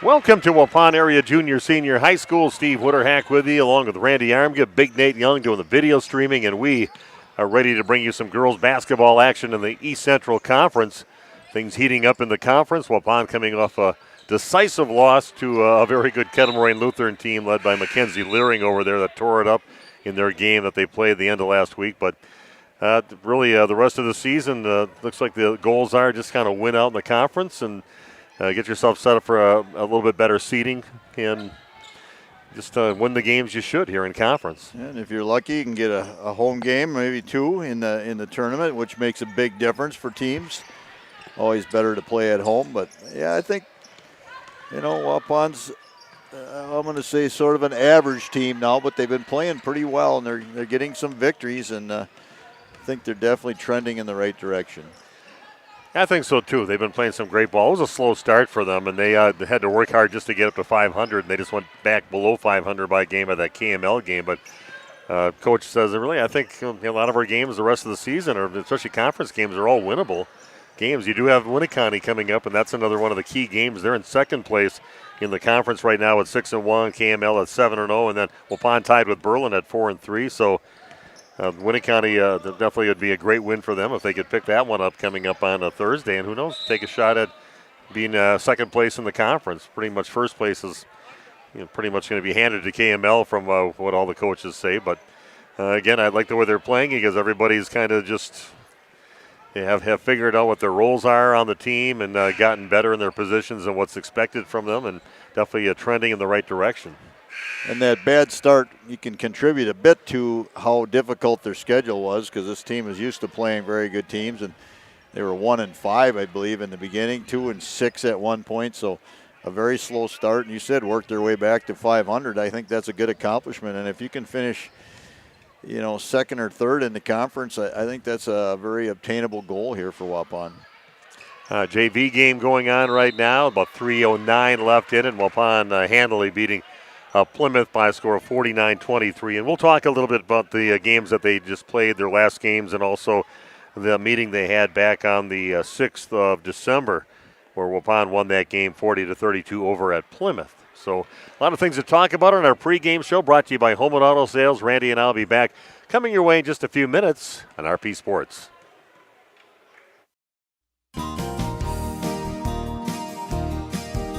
Welcome to Waupun Area Junior Senior High School. Steve Witterhack with you, along with Randy Armgett, Big Nate Young doing the video streaming, and we are ready to bring you some girls basketball action in the East Central Conference. Things heating up in the conference. Waupun coming off a decisive loss to a very good Kettle Moraine Lutheran team led by Mackenzie Leering over there that tore it up in their game that they played at the end of last week. But really, the rest of the season looks like the goals are just kind of win out in the conference and get yourself set up for a little bit better seeding and just win the games you should here in conference. And if you're lucky, you can get a home game, maybe two in the tournament, which makes a big difference for teams. Always better to play at home, but yeah, I think Waupun's I'm going to say sort of an average team now, but they've been playing pretty well and they're getting some victories, and I think they're definitely trending in the right direction. I think so, too. They've been playing some great ball. It was a slow start for them, and they had to work hard just to get up to 500, and they just went back below 500 by game of that KML game. But Coach says, I think a lot of our games the rest of the season, or especially conference games, are all winnable games. You do have Winneconne coming up, and that's another one of the key games. They're in second place in the conference right now at 6-1, KML at 7-0, and then Waupun tied with Berlin at 4-3. So Winneconne definitely would be a great win for them if they could pick that one up coming up on a Thursday. And who knows, take a shot at being second place in the conference. Pretty much first place is pretty much going to be handed to KML from what all the coaches say. But again, I like the way they're playing because everybody's kind of just have figured out what their roles are on the team and gotten better in their positions and what's expected from them, and definitely trending in the right direction. And that bad start, you can contribute a bit to how difficult their schedule was, because this team is used to playing very good teams, and they were 1-5, I believe, in the beginning, 2-6 at one point. So a very slow start, and you said work their way back to 500. I think that's a good accomplishment, and if you can finish, second or third in the conference, I think that's a very obtainable goal here for Waupun. JV game going on right now, about 3:09 left in it, and Waupun handily beating Plymouth by a score of 49-23. And we'll talk a little bit about the games that they just played, their last games, and also the meeting they had back on the 6th of December, where Waupun won that game 40-32 over at Plymouth. So a lot of things to talk about on our pregame show, brought to you by Home and Auto Sales. Randy and I will be back coming your way in just a few minutes on RP Sports.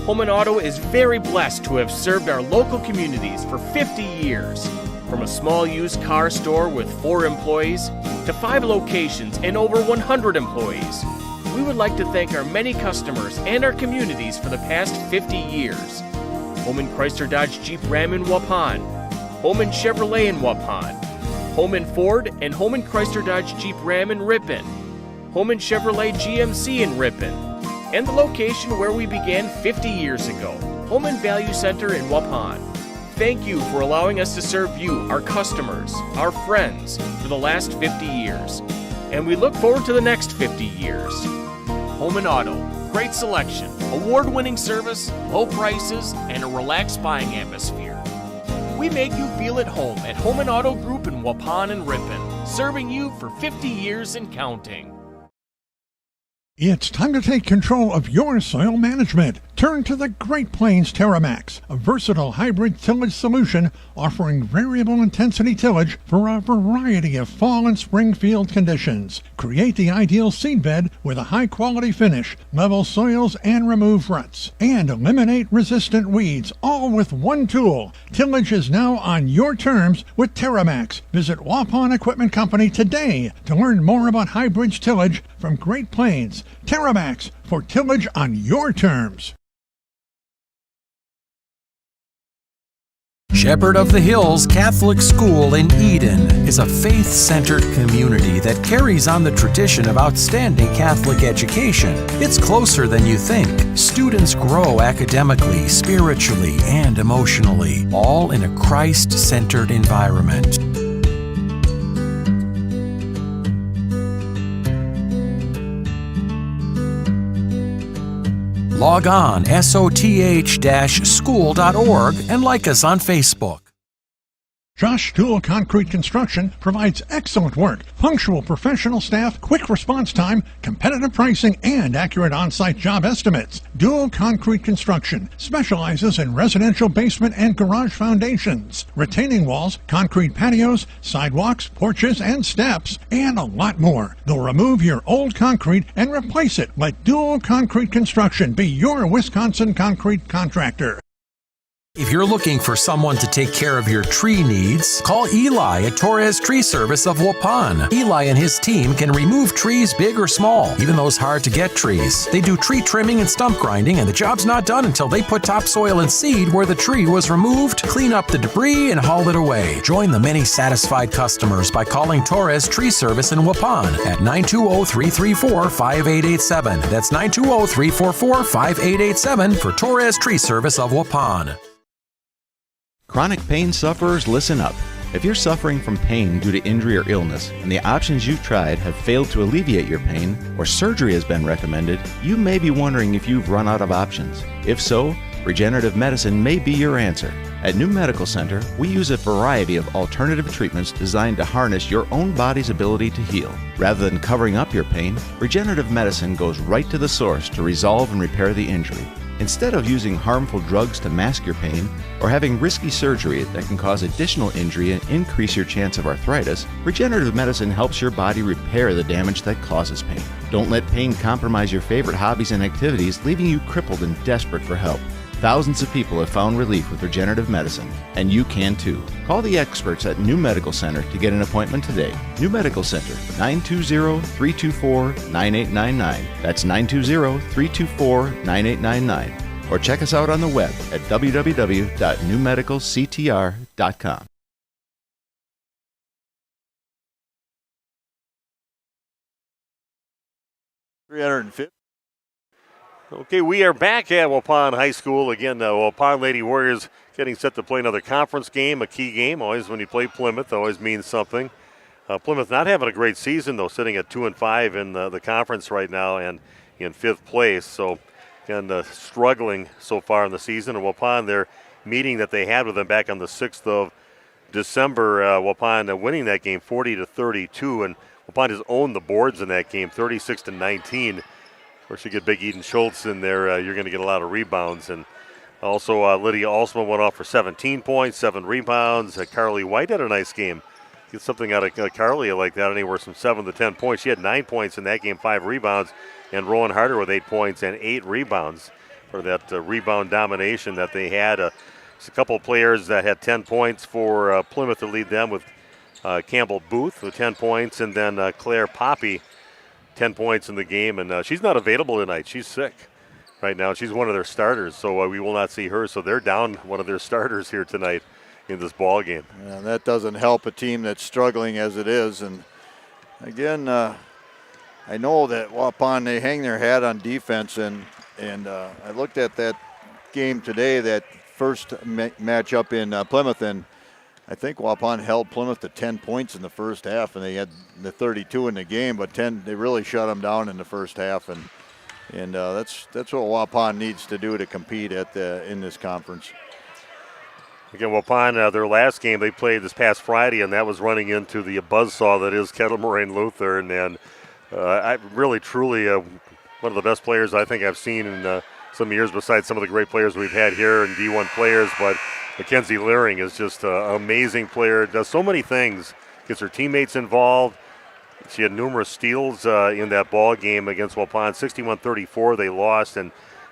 Home and Auto is very blessed to have served our local communities for 50 years. From a small used car store with 4 employees to 5 locations and over 100 employees, we would like to thank our many customers and our communities for the past 50 years. Holman Chrysler Dodge Jeep Ram in Waupun, Holman Chevrolet in Waupun, Holman Ford and Holman Chrysler Dodge Jeep Ram in Ripon, Holman Chevrolet GMC in Ripon, and the location where we began 50 years ago, Holman Value Center in Waupun. Thank you for allowing us to serve you, our customers, our friends, for the last 50 years. And we look forward to the next 50 years. Holman Auto, great selection, award-winning service, low prices, and a relaxed buying atmosphere. We make you feel at home at Holman Auto Group in Waupun and Ripon, serving you for 50 years and counting. It's time to take control of your soil management. Turn to the Great Plains TerraMax, a versatile hybrid tillage solution offering variable intensity tillage for a variety of fall and spring field conditions. Create the ideal seed bed with a high quality finish, level soils and remove ruts, and eliminate resistant weeds, all with one tool. Tillage is now on your terms with TerraMax. Visit Waupun Equipment Company today to learn more about hybrid tillage from Great Plains. TerraMax, for tillage on your terms. Shepherd of the Hills Catholic School in Eden is a faith-centered community that carries on the tradition of outstanding Catholic education. It's closer than you think. Students grow academically, spiritually, and emotionally, all in a Christ-centered environment. Log on soth-school.org and like us on Facebook. Josh Dual Concrete Construction provides excellent work, punctual professional staff, quick response time, competitive pricing, and accurate on-site job estimates. Dual Concrete Construction specializes in residential basement and garage foundations, retaining walls, concrete patios, sidewalks, porches, and steps, and a lot more. They'll remove your old concrete and replace it. Let Dual Concrete Construction be your Wisconsin concrete contractor. If you're looking for someone to take care of your tree needs, call Eli at Torres Tree Service of Waupun. Eli and his team can remove trees big or small, even those hard-to-get trees. They do tree trimming and stump grinding, and the job's not done until they put topsoil and seed where the tree was removed, clean up the debris, and haul it away. Join the many satisfied customers by calling Torres Tree Service in Waupun at 920-334-5887. That's 920-344-5887 for Torres Tree Service of Waupun. Chronic pain sufferers, listen up. If you're suffering from pain due to injury or illness, and the options you've tried have failed to alleviate your pain, or surgery has been recommended, you may be wondering if you've run out of options. If so, regenerative medicine may be your answer. At New Medical Center, we use a variety of alternative treatments designed to harness your own body's ability to heal. Rather than covering up your pain, regenerative medicine goes right to the source to resolve and repair the injury. Instead of using harmful drugs to mask your pain or having risky surgery that can cause additional injury and increase your chance of arthritis, regenerative medicine helps your body repair the damage that causes pain. Don't let pain compromise your favorite hobbies and activities, leaving you crippled and desperate for help. Thousands of people have found relief with regenerative medicine, and you can too. Call the experts at New Medical Center to get an appointment today. New Medical Center, 920-324-9899. That's 920-324-9899. Or check us out on the web at www.newmedicalctr.com. $350. Okay, we are back at Waupun High School. Again, the Waupun Lady Warriors getting set to play another conference game, a key game. Always when you play Plymouth, always means something. Plymouth not having a great season, though, sitting at 2-5 in the conference right now and in 5th place. So, again, struggling so far in the season. And Waupun, their meeting that they had with them back on the 6th of December, Waupun winning that game 40-32. And Waupun has owned the boards in that game, 36-19. Of course, you get Big Eden Schultz in there, you're going to get a lot of rebounds. And also, Lydia Alsman went off for 17 points, 7 rebounds. Carly White had a nice game. Get something out of Carly like that, anywhere from 7 to 10 points. She had 9 points in that game, 5 rebounds. And Rowan Harder with 8 points and 8 rebounds for that rebound domination that they had. Just a couple of players that had 10 points for Plymouth to lead them with Campbell Booth with 10 points, and then Claire Poppy, 10 points in the game, and she's not available tonight. She's sick right now. She's one of their starters, so we will not see her. So they're down one of their starters here tonight in this ball game. Yeah, that doesn't help a team that's struggling as it is. And again, I know that Waupun, they hang their hat on defense, and I looked at that game today, that first matchup in Plymouth, and I think Waupun held Plymouth to 10 points in the first half, and they had the 32 in the game, but they really shut them down in the first half, and that's what Waupun needs to do to compete in this conference. Again, Waupun, their last game they played this past Friday, and that was running into the buzzsaw that is Kettle Moraine Lutheran, and I really, truly, one of the best players I think I've seen in some years, besides some of the great players we've had here and D1 players, but Mackenzie Leering is just an amazing player, does so many things, gets her teammates involved. She had numerous steals in that ball game against Waupun. 61-34 they lost, and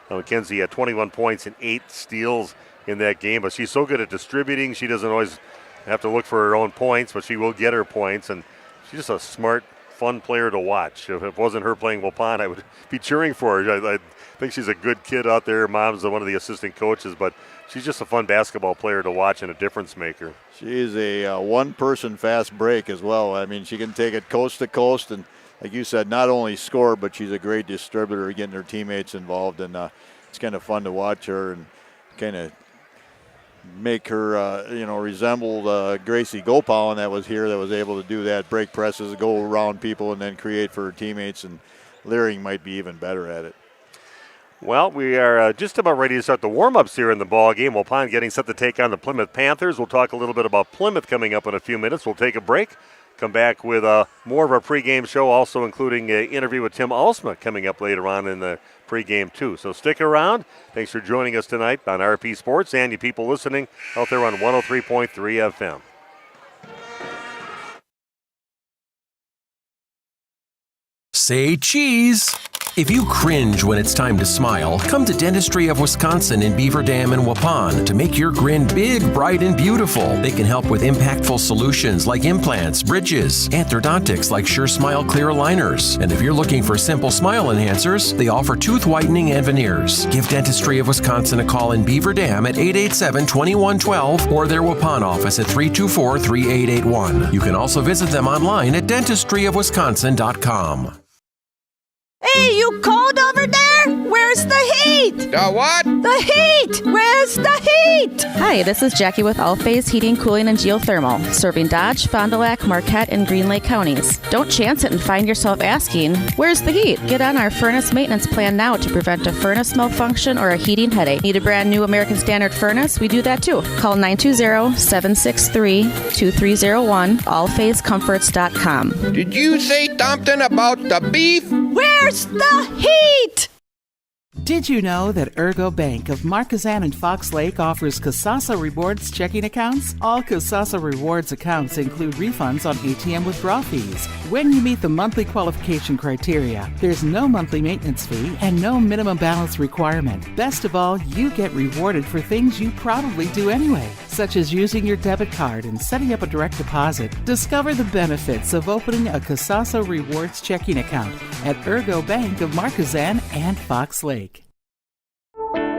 Mackenzie had 21 points and 8 steals in that game. But she's so good at distributing. She doesn't always have to look for her own points, but she will get her points. And she's just a smart, fun player to watch. If it wasn't her playing Waupun, I would be cheering for her. I think she's a good kid out there. Mom's one of the assistant coaches, but she's just a fun basketball player to watch and a difference maker. She's a one-person fast break as well. I mean, she can take it coast to coast, and like you said, not only score, but she's a great distributor, getting her teammates involved, and it's kind of fun to watch her and kind of make her, resemble Gracie Gopal, and that was here, that was able to do that, break presses, go around people, and then create for her teammates, and Leering might be even better at it. Well, we are just about ready to start the warm-ups here in the ball game. Waupun getting set to take on the Plymouth Panthers. We'll talk a little bit about Plymouth coming up in a few minutes. We'll take a break, come back with more of our pregame show, also including an interview with Tim Alsma coming up later on in the pregame too. So stick around. Thanks for joining us tonight on RP Sports and you people listening out there on 103.3 FM. Say cheese. If you cringe when it's time to smile, come to Dentistry of Wisconsin in Beaver Dam and Waupun to make your grin big, bright, and beautiful. They can help with impactful solutions like implants, bridges, orthodontics like Sure Smile clear aligners. And if you're looking for simple smile enhancers, they offer tooth whitening and veneers. Give Dentistry of Wisconsin a call in Beaver Dam at 887-2112 or their Waupun office at 324-3881. You can also visit them online at dentistryofwisconsin.com. Hey, you cold over there? Where's the heat? The what? The heat! Where's the heat? Hi, this is Jackie with All-Phase Heating, Cooling, and Geothermal, serving Dodge, Fond du Lac, Marquette, and Green Lake counties. Don't chance it and find yourself asking, where's the heat? Get on our furnace maintenance plan now to prevent a furnace malfunction or a heating headache. Need a brand new American Standard furnace? We do that too. Call 920-763-2301, allphasecomforts.com. Did you say something about the beef? Where's the heat? Did you know that Ergo Bank of Marquezan and Fox Lake offers Casasa Rewards checking accounts? All Casasa Rewards accounts include refunds on ATM withdrawal fees. When you meet the monthly qualification criteria, there's no monthly maintenance fee and no minimum balance requirement. Best of all, you get rewarded for things you probably do anyway, such as using your debit card and setting up a direct deposit. Discover the benefits of opening a Casasa Rewards checking account at Ergo Bank of Marquezan and Fox Lake.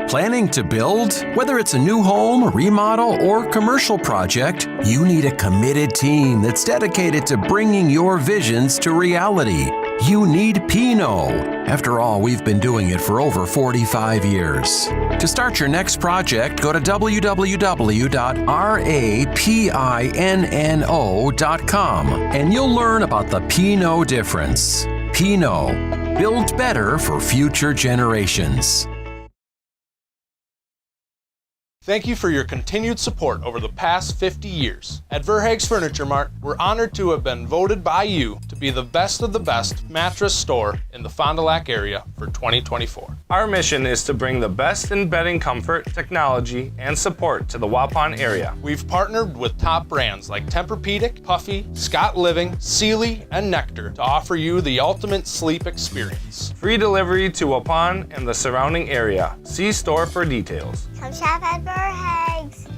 Planning to build? Whether it's a new home, remodel, or commercial project, you need a committed team that's dedicated to bringing your visions to reality. You need Pinot. After all, we've been doing it for over 45 years. To start your next project, go to www.rapinno.com and you'll learn about the Pinot difference. Pinot, build better for future generations. Thank you for your continued support over the past 50 years. At Verhaeg's Furniture Mart, we're honored to have been voted by you to be the best of the best mattress store in the Fond du Lac area for 2024. Our mission is to bring the best in bedding comfort, technology, and support to the Waupun area. We've partnered with top brands like Tempur-Pedic, Puffy, Scott Living, Sealy, and Nectar to offer you the ultimate sleep experience. Free delivery to Waupun and the surrounding area. See store for details. Come shop at Verhaeg's.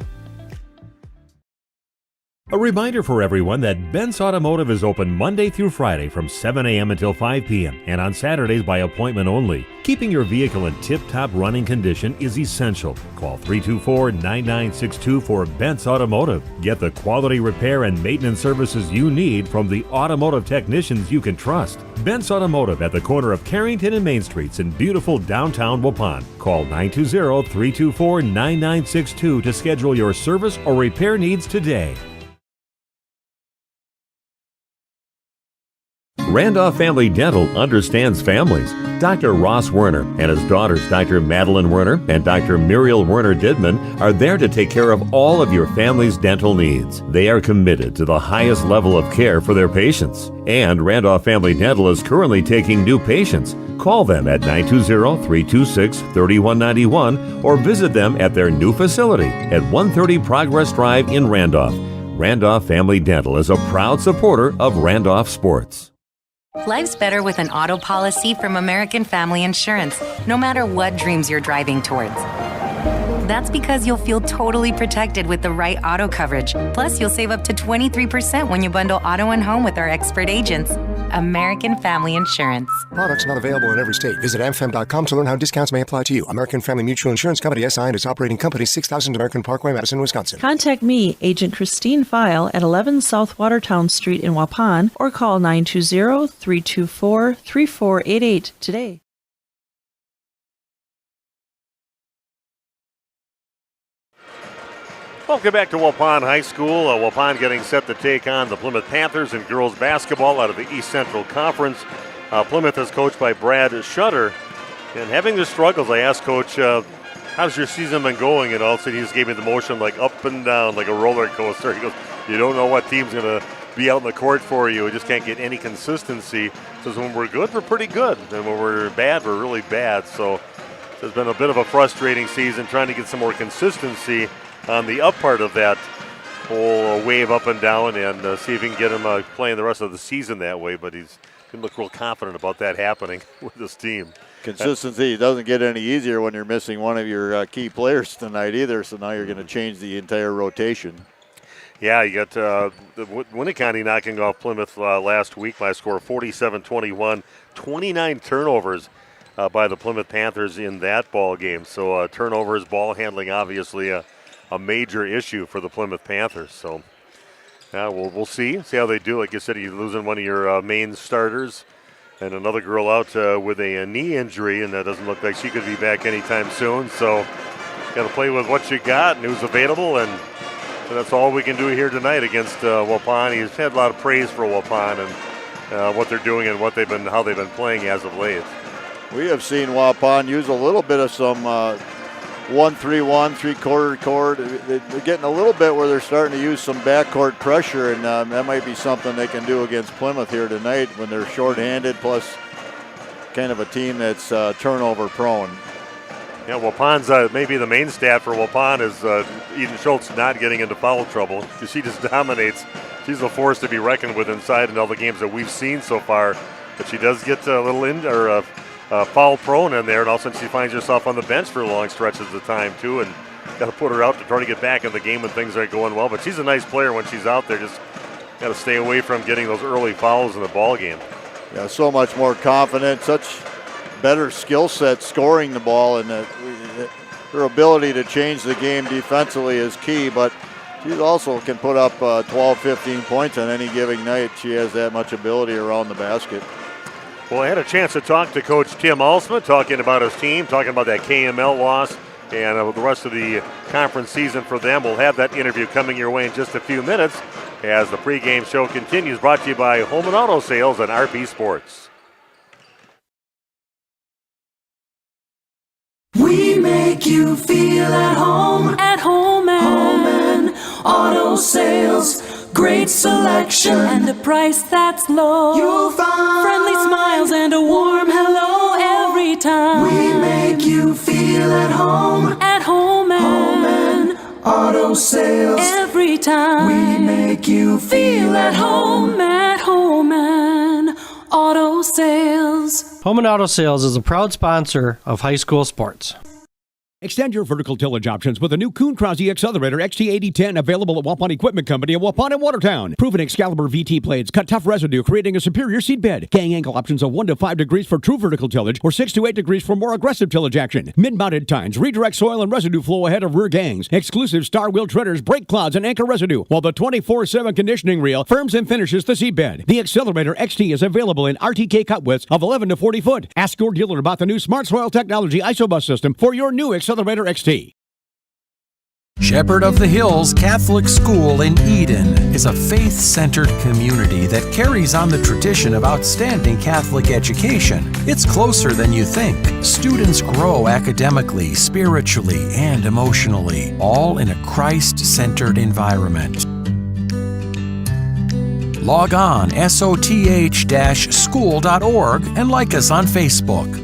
A reminder for everyone that Bent's Automotive is open Monday through Friday from 7 a.m. until 5 p.m. and on Saturdays by appointment only. Keeping your vehicle in tip-top running condition is essential. Call 324-9962 for Bent's Automotive. Get the quality repair and maintenance services you need from the automotive technicians you can trust. Bent's Automotive at the corner of Carrington and Main Streets in beautiful downtown Waupun. Call 920-324-9962 to schedule your service or repair needs today. Randolph Family Dental understands families. Dr. Ross Werner and his daughters, Dr. Madeline Werner and Dr. Muriel Werner Didman, are there to take care of all of your family's dental needs. They are committed to the highest level of care for their patients. And Randolph Family Dental is currently taking new patients. Call them at 920-326-3191 or visit them at their new facility at 130 Progress Drive in Randolph. Randolph Family Dental is a proud supporter of Randolph sports. Life's better with an auto policy from American Family Insurance, no matter what dreams you're driving towards. That's because you'll feel totally protected with the right auto coverage. Plus, you'll save up to 23% when you bundle auto and home with our expert agents. American Family Insurance. Products not available in every state. Visit amfam.com to learn how discounts may apply to you. American Family Mutual Insurance Company, SI, and its operating company, 6000 American Parkway, Madison, Wisconsin. Contact me, Agent Christine File, at 11 South Watertown Street in Waupun, or call 920-324-3488 today. Welcome back to Waupun High School. Waupun getting set to take on the Plymouth Panthers in girls basketball out of the East Central Conference. Plymouth is coached by Brad Shutter. And having their struggles, I asked Coach, how's your season been going? And all of a sudden he just gave me the motion like up and down like a roller coaster. He goes, you don't know what team's going to be out in the court for you. We just can't get any consistency. Says when we're good, we're pretty good. And when we're bad, we're really bad. So it's been a bit of a frustrating season trying to get some more consistency on the up part of that whole wave up and down and see if he can get him playing the rest of the season that way. But he's going to look real confident about that happening with this team. Consistency doesn't get any easier when you're missing one of your key players tonight either, so now you're going to change the entire rotation. Yeah, you got the Winnicott knocking off Plymouth last week by a score of 47-21. 29 turnovers by the Plymouth Panthers in that ball game. So turnovers, ball handling, obviously a major issue for the Plymouth Panthers. So we'll see how they do. Like you said, you're losing one of your main starters. And another girl out with a knee injury, and that doesn't look like she could be back anytime soon. So got to play with what you got and who's available, and so that's all we can do here tonight against Waupun. He's had a lot of praise for Waupun and what they're doing and how they've been playing as of late. We have seen Waupun use a little bit of some 1-3-1, three-quarter court. They're getting a little bit where they're starting to use some backcourt pressure, and that might be something they can do against Plymouth here tonight when they're shorthanded, plus kind of a team that's turnover prone. Yeah, Waupun's maybe the main stat for Waupun is Eden Schultz not getting into foul trouble because she just dominates. She's a force to be reckoned with inside in all the games that we've seen so far, but she does get a little foul prone in there, and all of a sudden she finds herself on the bench for long stretches of time too, and got to put her out to try to get back in the game when things aren't going well. But she's a nice player when she's out there. Just got to stay away from getting those early fouls in the ball game. Yeah, so much more confident, such better skill set scoring the ball, and her ability to change the game defensively is key, but she also can put up 12, 15 points on any given night. She has that much ability around the basket. Well, I had a chance to talk to Coach Tim Alsma, talking about his team, talking about that KML loss and the rest of the conference season for them. We'll have that interview coming your way in just a few minutes as the pregame show continues, brought to you by Home and Auto Sales and RP Sports. We make you feel at home and auto sales. Great selection and a price that's low. You'll find friendly smiles and a warm hello every time. We make you feel at home and auto sales. Every time we make you feel at home and auto sales. Home and Auto Sales is a proud sponsor of high school sports. Extend your vertical tillage options with a new Kuhn Krause Accelerator XT8010 available at Waupun Equipment Company in Waupun and Watertown. Proven Excalibur VT blades cut tough residue, creating a superior seed bed. Gang angle options of 1 to 5 degrees for true vertical tillage or 6 to 8 degrees for more aggressive tillage action. Mid-mounted tines redirect soil and residue flow ahead of rear gangs. Exclusive star wheel treaders break clouds and anchor residue, while the 24/7 conditioning reel firms and finishes the seed bed. The Accelerator XT is available in RTK cut widths of 11 to 40 foot. Ask your dealer about the new Smart Soil Technology ISOBUS system for your new Accelerator XT. Shepherd of the Hills Catholic School in Eden is a faith-centered community that carries on the tradition of outstanding Catholic education. It's closer than you think. Students grow academically, spiritually, and emotionally, all in a Christ-centered environment. Log on soth-school.org and like us on Facebook.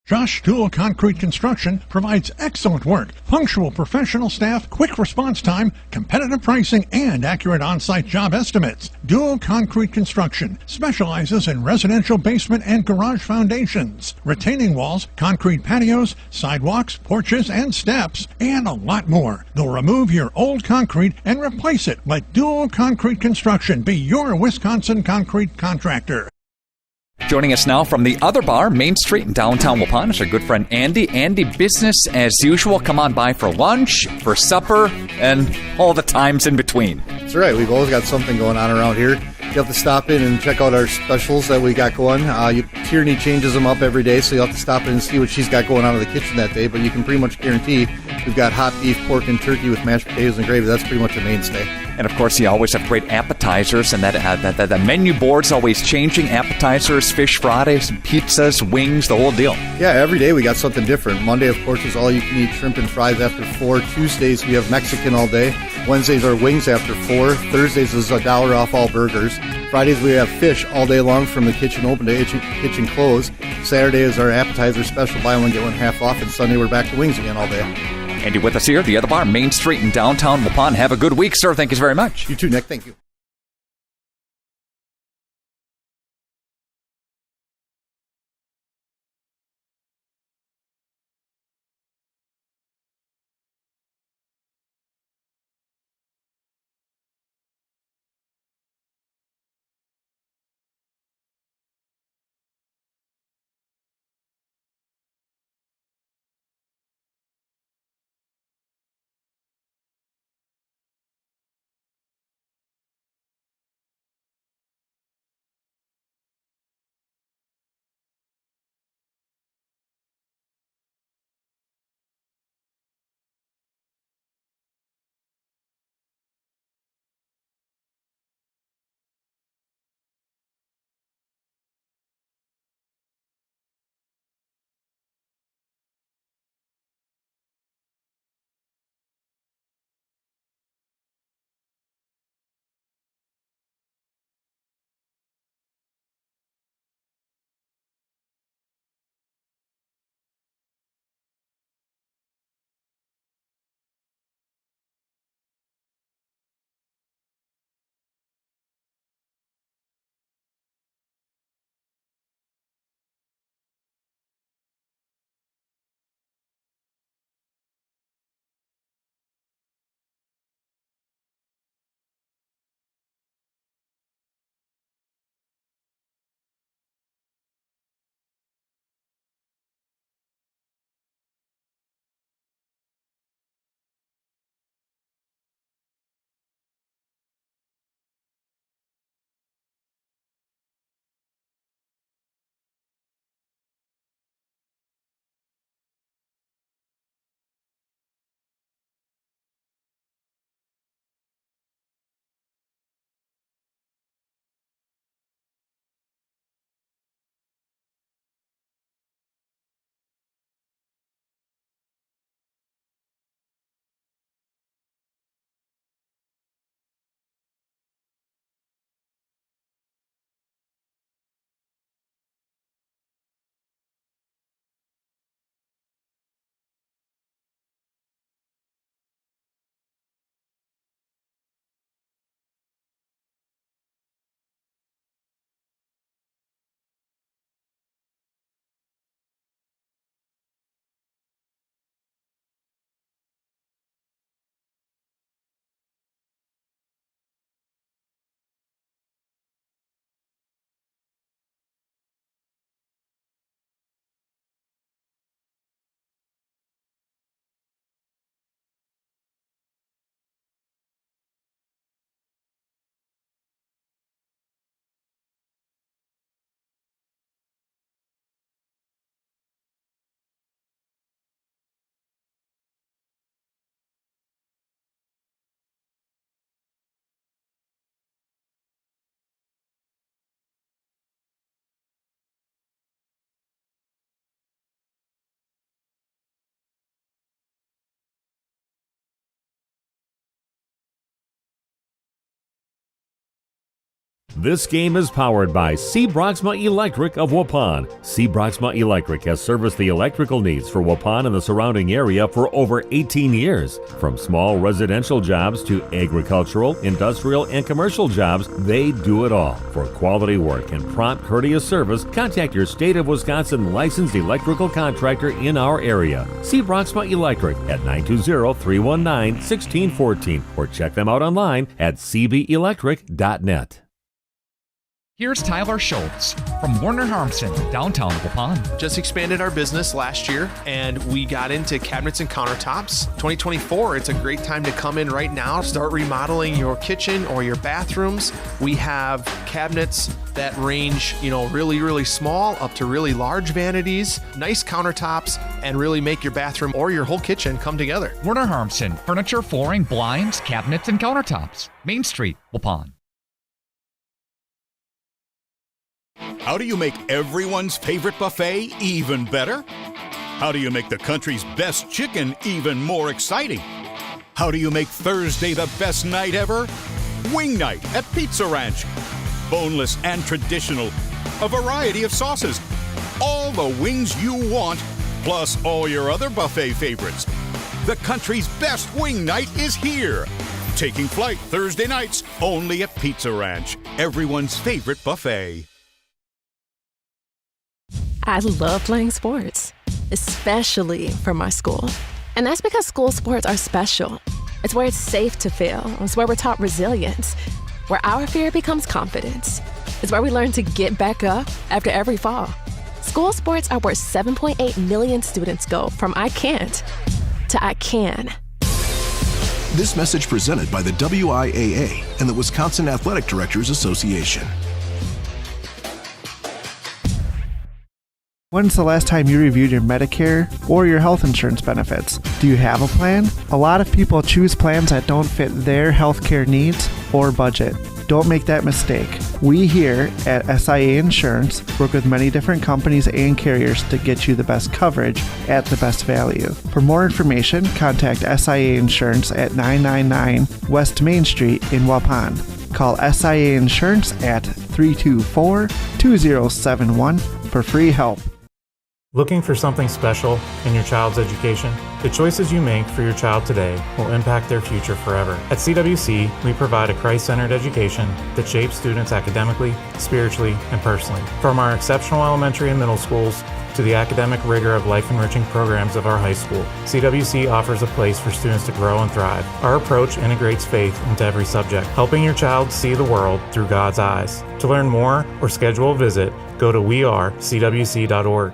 Josh Dual Concrete Construction provides excellent work, punctual professional staff, quick response time, competitive pricing, and accurate on-site job estimates. Dual Concrete Construction specializes in residential basement and garage foundations, retaining walls, concrete patios, sidewalks, porches, and steps, and a lot more. They'll remove your old concrete and replace it. Let Dual Concrete Construction be your Wisconsin concrete contractor. Joining us now from the other bar, Main Street in downtown Waupun, is our good friend Andy. Andy, business as usual. Come on by for lunch, for supper, and all the times in between. That's right. We've always got something going on around here. You have to stop in and check out our specials that we got going. Tierney changes them up every day, so you'll have to stop in and see what she's got going on in the kitchen that day. But you can pretty much guarantee We've got hot beef, pork, and turkey with mashed potatoes and gravy. That's pretty much a mainstay. And of course, you always have great appetizers, and that menu board's always changing. Appetizers, fish Fridays, pizzas, wings, the whole deal. Yeah, every day we got something different. Monday, of course, is all you can eat shrimp and fries after 4. Tuesdays, we have Mexican all day. Wednesdays are wings after 4. Thursdays is $1 off all burgers. Fridays, we have fish all day long from the kitchen open to kitchen close. Saturday is our appetizer special, buy one, get one half off. And Sunday, we're back to wings again all day. Andy with us here, the Other Bar, Main Street in downtown Waupun. Have a good week, sir. Thank you very much. You too, Nick. Thank you. This game is powered by C. Broxma Electric of Waupun. C. Broxma Electric has serviced the electrical needs for Waupun and the surrounding area for over 18 years. From small residential jobs to agricultural, industrial, and commercial jobs, they do it all. For quality work and prompt, courteous service, contact your State of Wisconsin licensed electrical contractor in our area. C. Broxma Electric at 920-319-1614 or check them out online at cbelectric.net. Here's Tyler Schultz from Warner Harmson, downtown Waupun. Just expanded our business last year, and we got into cabinets and countertops. 2024, it's a great time to come in right now, start remodeling your kitchen or your bathrooms. We have cabinets that range, really, really small up to really large vanities, nice countertops, and really make your bathroom or your whole kitchen come together. Warner Harmson, furniture, flooring, blinds, cabinets, and countertops. Main Street, Waupun. How do you make everyone's favorite buffet even better? How do you make the country's best chicken even more exciting? How do you make Thursday the best night ever? Wing night at Pizza Ranch. Boneless and traditional. A variety of sauces. All the wings you want, plus all your other buffet favorites. The country's best wing night is here. Taking flight Thursday nights only at Pizza Ranch. Everyone's favorite buffet. I love playing sports, especially for my school. And that's because school sports are special. It's where it's safe to fail. It's where we're taught resilience, where our fear becomes confidence. It's where we learn to get back up after every fall. School sports are where 7.8 million students go from I can't to I can. This message presented by the WIAA and the Wisconsin Athletic Directors Association. When's the last time you reviewed your Medicare or your health insurance benefits? Do you have a plan? A lot of people choose plans that don't fit their healthcare needs or budget. Don't make that mistake. We here at SIA Insurance work with many different companies and carriers to get you the best coverage at the best value. For more information, contact SIA Insurance at 999 West Main Street in Waupun. Call SIA Insurance at 324-2071 for free help. Looking for something special in your child's education? The choices you make for your child today will impact their future forever. At CWC, we provide a Christ-centered education that shapes students academically, spiritually, and personally. From our exceptional elementary and middle schools to the academic rigor of life-enriching programs of our high school, CWC offers a place for students to grow and thrive. Our approach integrates faith into every subject, helping your child see the world through God's eyes. To learn more or schedule a visit, go to wearecwc.org.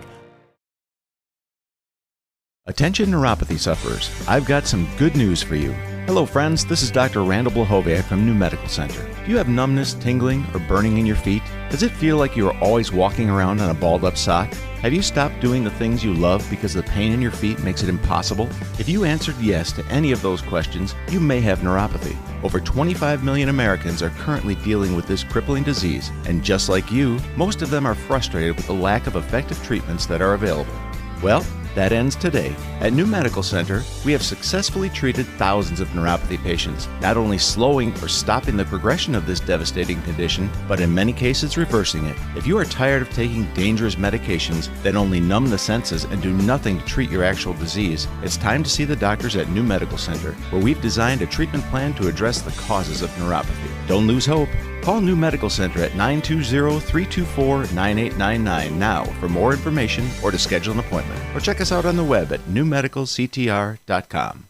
Attention neuropathy sufferers, I've got some good news for you. Hello friends, this is Dr. Randall Blahoviak from New Medical Center. Do you have numbness, tingling, or burning in your feet? Does it feel like you are always walking around on a balled up sock? Have you stopped doing the things you love because the pain in your feet makes it impossible? If you answered yes to any of those questions, you may have neuropathy. Over 25 million Americans are currently dealing with this crippling disease, and just like you, most of them are frustrated with the lack of effective treatments that are available. Well, that ends today. At New Medical Center, we have successfully treated thousands of neuropathy patients, not only slowing or stopping the progression of this devastating condition, but in many cases reversing it. If you are tired of taking dangerous medications that only numb the senses and do nothing to treat your actual disease, it's time to see the doctors at New Medical Center, where we've designed a treatment plan to address the causes of neuropathy. Don't lose hope. Call New Medical Center at 920-324-9899 now for more information or to schedule an appointment. Or check us out on the web at newmedicalctr.com.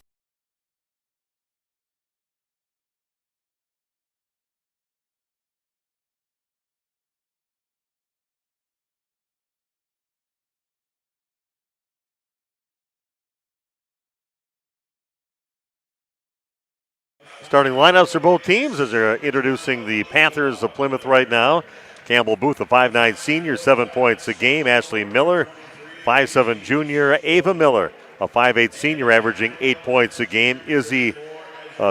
Starting lineups for both teams as they're introducing the Panthers of Plymouth right now. Campbell Booth, a 5'9 senior, 7 points a game. Ashley Miller, 5'7 junior. Ava Miller, a 5'8 senior, averaging 8 points a game. Izzy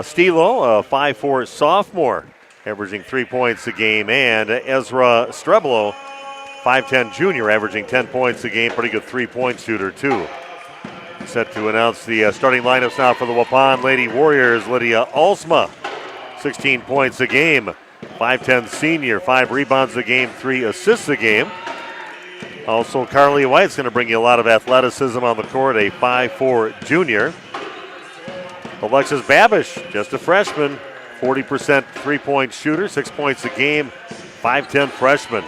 Stilo, a 5'4 sophomore, averaging 3 points a game. And Ezra Streblo, 5'10 junior, averaging 10 points a game. Pretty good three-point shooter, too. Set to announce the starting lineups now for the Waupun Lady Warriors. Lydia Alsma, 16 points a game. 5'10 senior, 5 rebounds a game, 3 assists a game. Also, Carly White's going to bring you a lot of athleticism on the court, a 5'4 junior. Alexis Babish, just a freshman, 40% three-point shooter, 6 points a game, 5'10 freshman.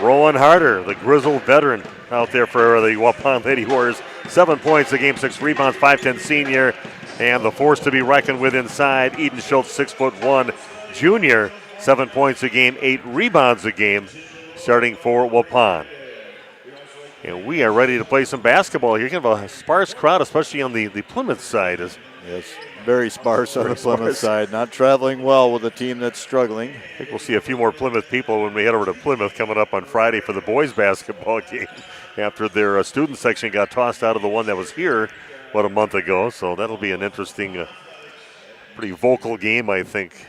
Rowan Harder, the grizzled veteran out there for the Waupun Lady Warriors, 7 points a game, 6 rebounds, 5'10 senior. And the force to be reckoned with inside, Eden Schultz, 6'1 junior, 7 points a game, 8 rebounds a game, starting for Waupun. And we are ready to play some basketball here. Kind of a sparse crowd, especially on the Plymouth side. Yes, very sparse on the Plymouth side. Not traveling well with a team that's struggling. I think we'll see a few more Plymouth people when we head over to Plymouth coming up on Friday for the boys basketball game after their student section got tossed out of the one that was here a month ago. So that'll be an interesting, pretty vocal game, I think,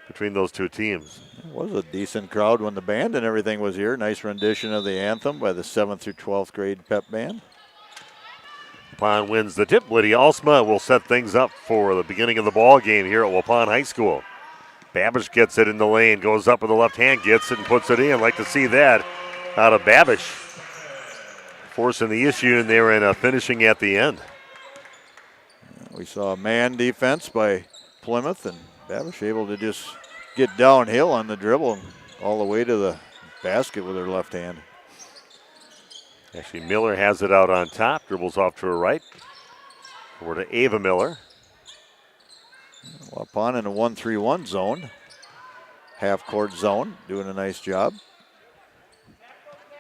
between those two teams. It was a decent crowd when the band and everything was here. Nice rendition of the anthem by the 7th through 12th grade pep band. Waupun wins the tip. Lydia Alsma will set things up for the beginning of the ball game here at Waupun High School. Babish gets it in the lane, goes up with the left hand, gets it and puts it in. Like to see that out of Babish. Forcing the issue in there and finishing at the end. We saw a man defense by Plymouth, and Babish able to just get downhill on the dribble and all the way to the basket with her left hand. Actually, Miller has it out on top, dribbles off to her right. Over to Ava Miller. Waupun in a 1-3-1 zone. Half-court zone, doing a nice job.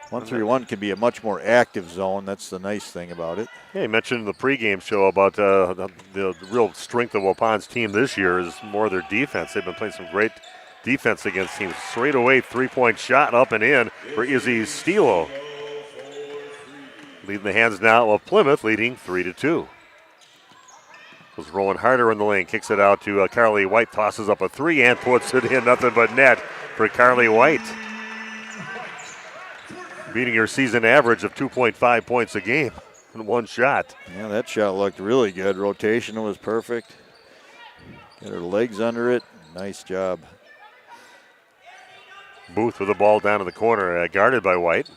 1-3-1 can be a much more active zone. That's the nice thing about it. Yeah, you mentioned in the pregame show about the real strength of Waupun's team this year is more their defense. They've been playing some great defense against teams. Straight away, three-point shot up and in for Izzy Stilo. Leading the hands now of Plymouth, leading 3-2. Was Rowan Harder in the lane, kicks it out to Carly White, tosses up a three and puts it in. Nothing but net for Carly White. Beating her season average of 2.5 points a game in one shot. Yeah, that shot looked really good. Rotation was perfect. Get her legs under it. Nice job. Booth with the ball down in the corner, guarded by White.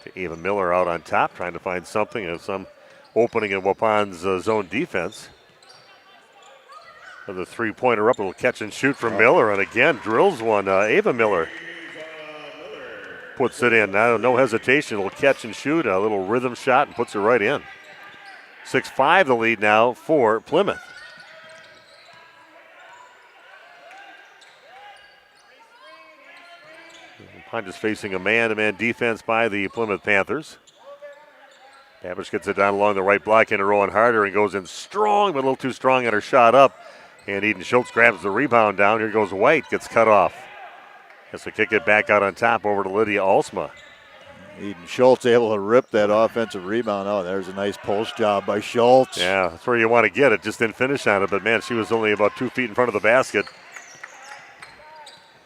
To Ava Miller out on top, trying to find something of some opening in Waupun's zone defense. The three-pointer up, a little catch and shoot from Miller, and again drills one. Ava Miller puts it in. Now, no hesitation. A little catch and shoot, a little rhythm shot, and puts it right in. 6-5 the lead now for Plymouth. Waupun just facing a man-to-man defense by the Plymouth Panthers. Babish gets it down along the right block into Rowan Harder and goes in strong, but a little too strong on her shot up. And Eden Schultz grabs the rebound down. Here goes White, gets cut off. Has to kick it back out on top over to Lydia Alsma. Eden Schultz able to rip that offensive rebound. Oh, there's a nice post job by Schultz. Yeah, that's where you want to get it. Just didn't finish on it, but man, she was only about 2 feet in front of the basket.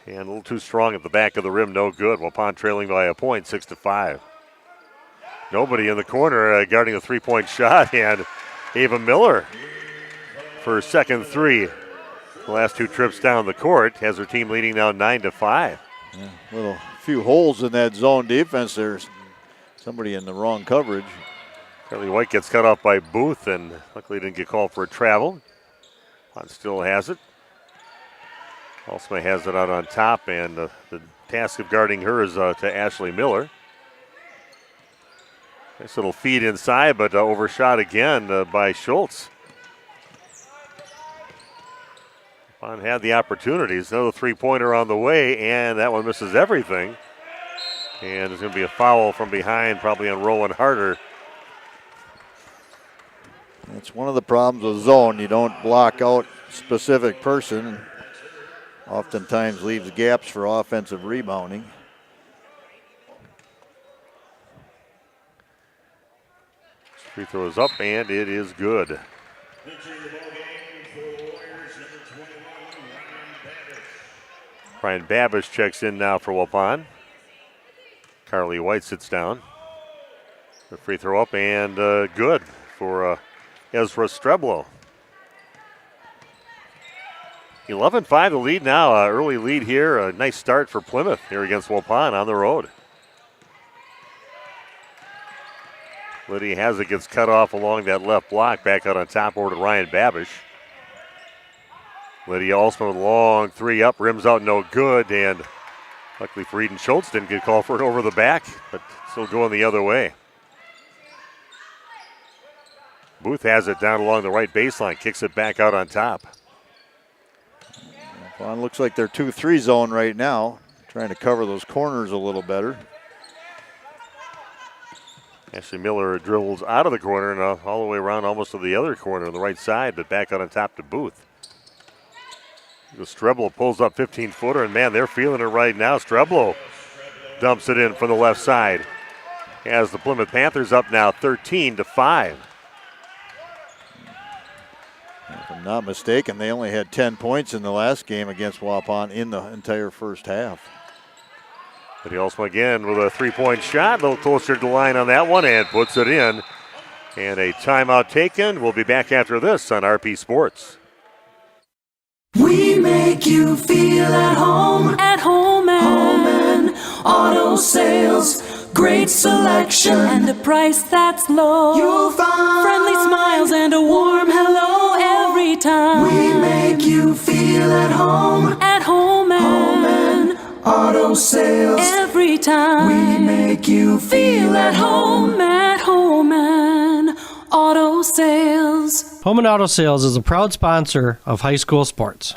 And a little too strong at the back of the rim, no good. Waupun trailing by a point, 6-5. Nobody in the corner guarding a three-point shot, and Ava Miller for her second three. The last two trips down the court has her team leading now 9-5. Yeah, few holes in that zone defense. There's somebody in the wrong coverage. Carly White gets cut off by Booth, and luckily didn't get called for a travel. Waupun still has it. Alsma has it out on top, and the task of guarding her is to Ashley Miller. Nice little feed inside, but overshot again by Schultz. Waupun had the opportunities. Another three-pointer on the way, and that one misses everything. And there's going to be a foul from behind, probably on Rowan Harder. It's one of the problems with zone. You don't block out specific person. Oftentimes leaves gaps for offensive rebounding. Free throw is up, and it is good. Ryan Babish checks in now for Waupun. Carly White sits down. The free throw up, and good for Ezra Streblo. 11-5 the lead now. Early lead here. A nice start for Plymouth here against Waupun on the road. Lydia has it, gets cut off along that left block. Back out on top over to Ryan Babish. Lydia Alsma with a long three up, rims out no good, and luckily for Eden Schultz didn't get called for it over the back, but still going the other way. Booth has it down along the right baseline, kicks it back out on top. Well, it looks like they're 2-3 zone right now, trying to cover those corners a little better. Ashley Miller dribbles out of the corner and all the way around almost to the other corner on the right side, but back out on top to Booth. Streblo pulls up 15-footer, and man, they're feeling it right now. Streblo dumps it in from the left side. Has the Plymouth Panthers up now 13-5. If I'm not mistaken, they only had 10 points in the last game against Waupun in the entire first half. But he also again with a three-point shot, a little closer to the line on that one, and puts it in. And a timeout taken. We'll be back after this on RP Sports. We make you feel at home and Auto Sales. Great selection and a price that's low. You'll find friendly smiles and a warm hello every time. We make you feel at home and Auto Sales. Every time we make you feel at home and Auto Sales. Home and Auto Sales is a proud sponsor of high school sports.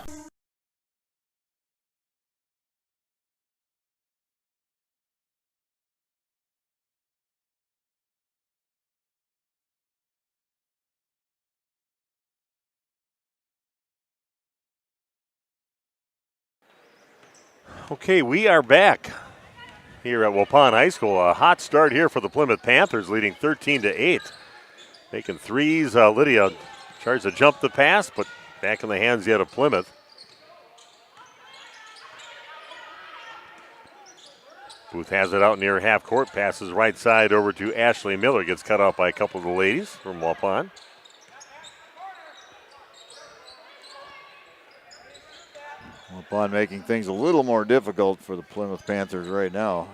Okay, we are back here at Waupun High School. A hot start here for the Plymouth Panthers, leading 13-8. Making threes. Lydia tries to jump the pass, but back in the hands yet of Plymouth. Booth has it out near half court, passes right side over to Ashley Miller. Gets cut off by a couple of the ladies from Waupun. Waupun making things a little more difficult for the Plymouth Panthers right now.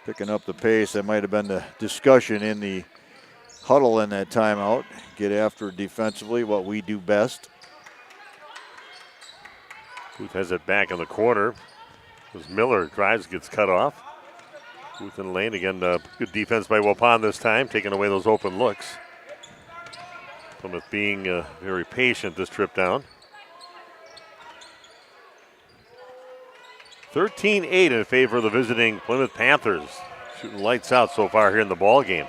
Picking up the pace. That might have been the discussion in the huddle in that timeout. Get after defensively, what we do best. Booth has it back in the corner. As Miller drives, gets cut off. Booth in the lane again. Good defense by Waupun this time, taking away those open looks. Plymouth being very patient this trip down. 13-8 in favor of the visiting Plymouth Panthers. Shooting lights out so far here in the ball game.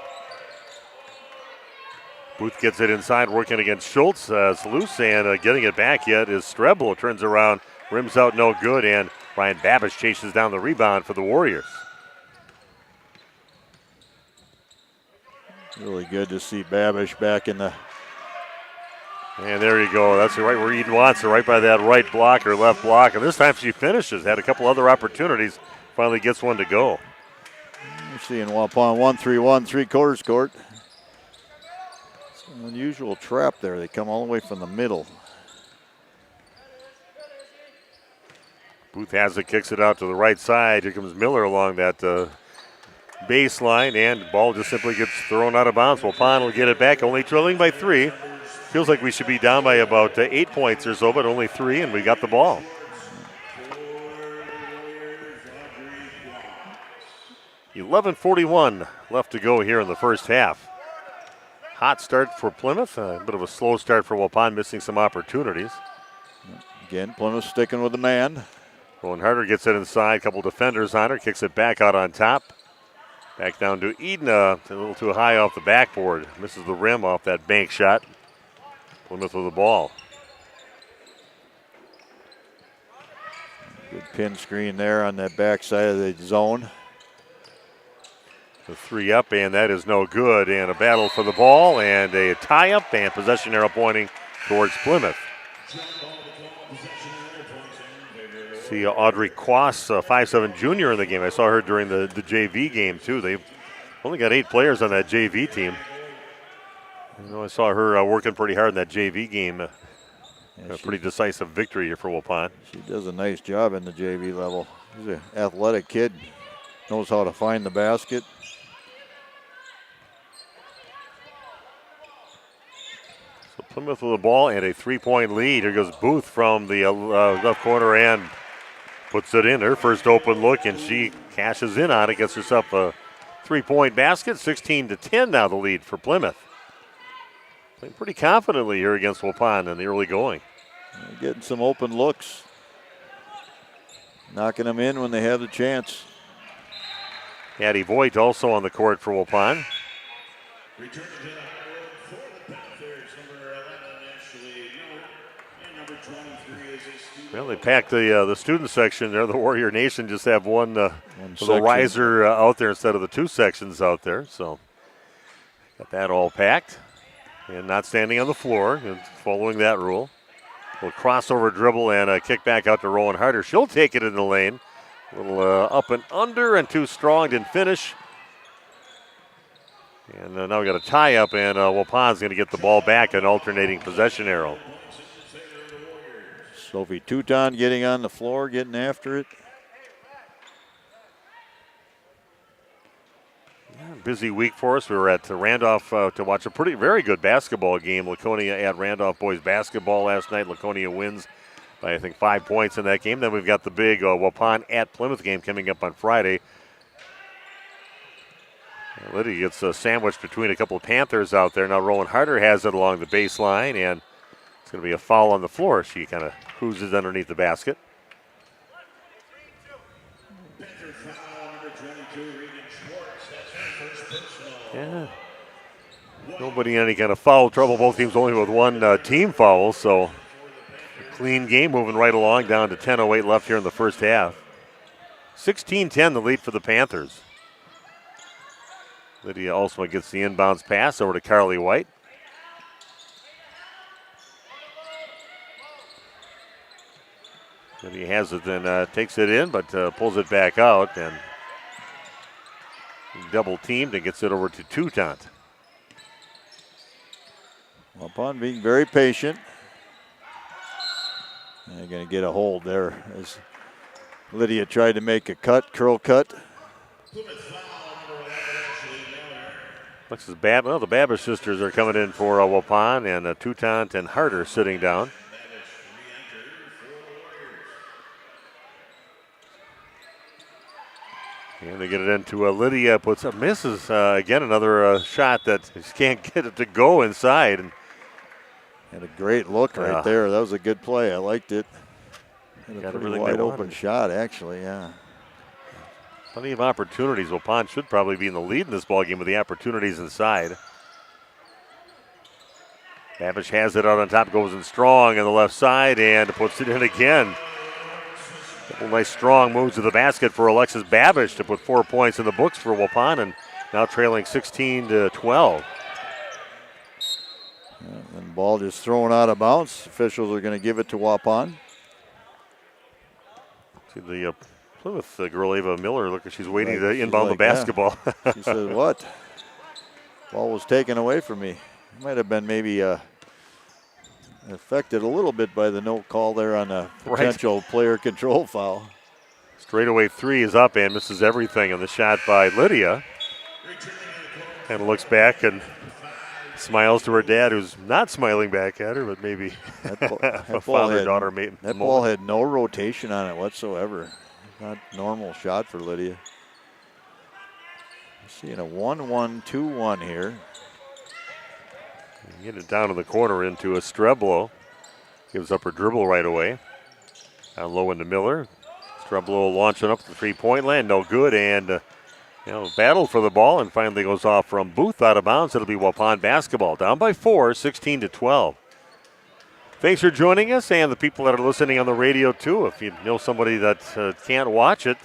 Booth gets it inside, working against Schultz. It's loose, and getting it back yet is Streblo. Turns around, rims out no good, and Ryan Babish chases down the rebound for the Warriors. Really good to see Babish back in the... And there you go. That's right where Eden wants it, right by that right block or left block. And this time she finishes. Had a couple other opportunities. Finally gets one to go. You're seeing Waupun 1-3-1, three-quarters court. It's an unusual trap there. They come all the way from the middle. Booth has it, kicks it out to the right side. Here comes Miller along that baseline, and the ball just simply gets thrown out of bounds. Waupun will get it back, only trailing by 3. Feels like we should be down by about 8 points or so, but only 3, and we got the ball. .11:41 left to go here in the first half. Hot start for Plymouth, a bit of a slow start for Waupun, missing some opportunities. Again, Plymouth sticking with the man. Rowan Harder gets it inside, couple defenders on her, kicks it back out on top. Back down to Eden, a little too high off the backboard. Misses the rim off that bank shot. Plymouth with the ball. Good pin screen there on that backside of the zone. The 3 up, and that is no good. And a battle for the ball, and a tie-up, and possession arrow pointing towards Plymouth. See Audrey Quass, 5'7" junior in the game. I saw her during the JV game, too. They've only got 8 players on that JV team. I saw her working pretty hard in that JV game. A pretty decisive victory here for Waupun. She does a nice job in the JV level. She's an athletic kid. Knows how to find the basket. So Plymouth with the ball and a 3-point lead. Here goes Booth from the left corner and puts it in. Her first open look, and she cashes in on it. Gets herself a 3-point basket. 16-10 now the lead for Plymouth. Playing pretty confidently here against Waupun in the early going. They're getting some open looks. Knocking them in when they have the chance. Addie Voigt also on the court for Waupun. Well, they packed the student section there. The Warrior Nation just have one little riser out there instead of the two sections out there. So got that all packed and not standing on the floor and following that rule. Little crossover dribble and a kick back out to Rowan Harder. She'll take it in the lane. A little up and under and too strong, didn't finish. And now we got a tie up, and Waupun's going to get the ball back, an alternating possession arrow. Sophie Touton getting on the floor, getting after it. Yeah, busy week for us. We were at Randolph to watch a very good basketball game. Laconia at Randolph boys basketball last night. Laconia wins by, I think, 5 points in that game. Then we've got the big Waupun at Plymouth game coming up on Friday. Lydia gets sandwiched between a couple of Panthers out there. Now Rowan Harder has it along the baseline, and it's going to be a foul on the floor. She kind of cruises underneath the basket. Yeah. Nobody in any kind of foul trouble. Both teams only with one team foul, so a clean game moving right along down to 10:08 left here in the first half. 16-10 the lead for the Panthers. Lydia Alsma gets the inbounds pass over to Carly White. Lydia has it and takes it in, but pulls it back out and double teamed and gets it over to Toutant. Waupun being very patient. They're going to get a hold there as Lydia tried to make a curl cut. Looks as the Babish sisters are coming in for Waupun, and Toutant and Harder sitting down. And they get it into Lydia, puts up, misses again, another shot that just can't get it to go inside. And had a great look right there. That was a good play. I liked it. Had a pretty wide open shot, actually, yeah. Plenty of opportunities. Waupun should probably be in the lead in this ball game with the opportunities inside. Babish has it out on top, goes in strong on the left side and puts it in again. Couple nice strong moves to the basket for Alexis Babish to put 4 points in the books for Waupun, and now trailing 16-12. And ball just thrown out of bounds. Officials are going to give it to Waupun. See the Plymouth girl Ava Miller, look, she's waiting to inbound the basketball. Yeah. She said, "What? Ball was taken away from me." It might have been maybe affected a little bit by the no call there on a potential player control foul. Straightaway three is up and misses everything on the shot by Lydia. Kind of looks back and smiles to her dad, who's not smiling back at her, but maybe a father-daughter mate. That ball had no rotation on it whatsoever. Not normal shot for Lydia. Seeing a 1-1, 2-1 here. Get it down in the corner into a Streblo. Gives up her dribble right away. Down low into Miller. Streblo launching up the three-point line. No good. And battle for the ball and finally goes off from Booth out of bounds. It'll be Waupun basketball. Down by 4, 16-12. Thanks for joining us and the people that are listening on the radio too. If you know somebody that can't watch it,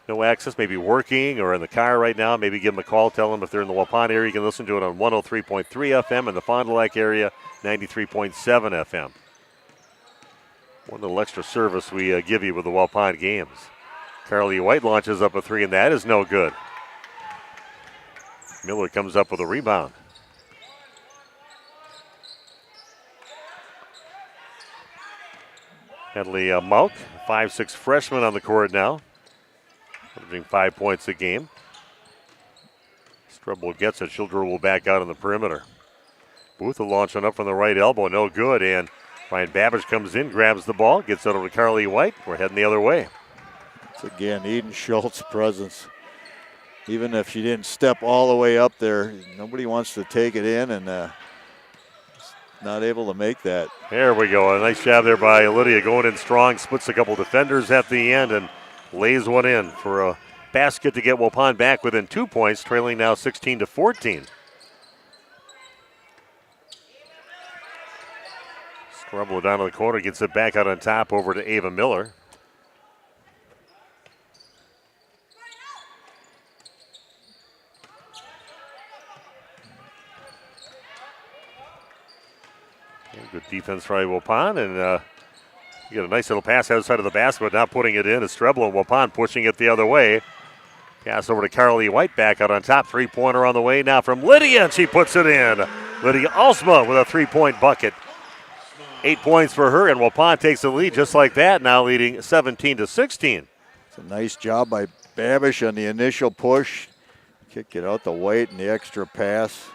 no access, maybe working or in the car right now, maybe give them a call. Tell them if they're in the Waupun area, you can listen to it on 103.3 FM, in the Fond du Lac area, 93.7 FM. One little extra service we give you with the Waupun games. Carly White launches up a three, and that is no good. Miller comes up with a rebound. Hedley Mauk, 5'6" freshman on the court now. Averaging 5 points a game. Streblo gets it. She'll dribble back out on the perimeter. Booth launching up from the right elbow. No good. And Ryan Babish comes in, grabs the ball, gets it over to Carly White. We're heading the other way. It's again Eden Schultz's presence. Even if she didn't step all the way up there, nobody wants to take it in and not able to make that. There we go. A nice job there by Lydia going in strong, splits a couple defenders at the end and lays one in for a basket to get Waupun back within 2 points, trailing now 16-14. Scrubble down to the corner, gets it back out on top over to Ava Miller. Good defense by Waupun, and you get a nice little pass outside of the basket, but not putting it in. It's Strebel and Waupun pushing it the other way. Pass over to Carly White, back out on top. Three-pointer on the way now from Lydia, and she puts it in. Lydia Alsma with a three-point bucket. 8 points for her, and Waupun takes the lead just like that, now leading 17-16. It's a nice job by Babish on the initial push. Kick it out to White and the extra pass.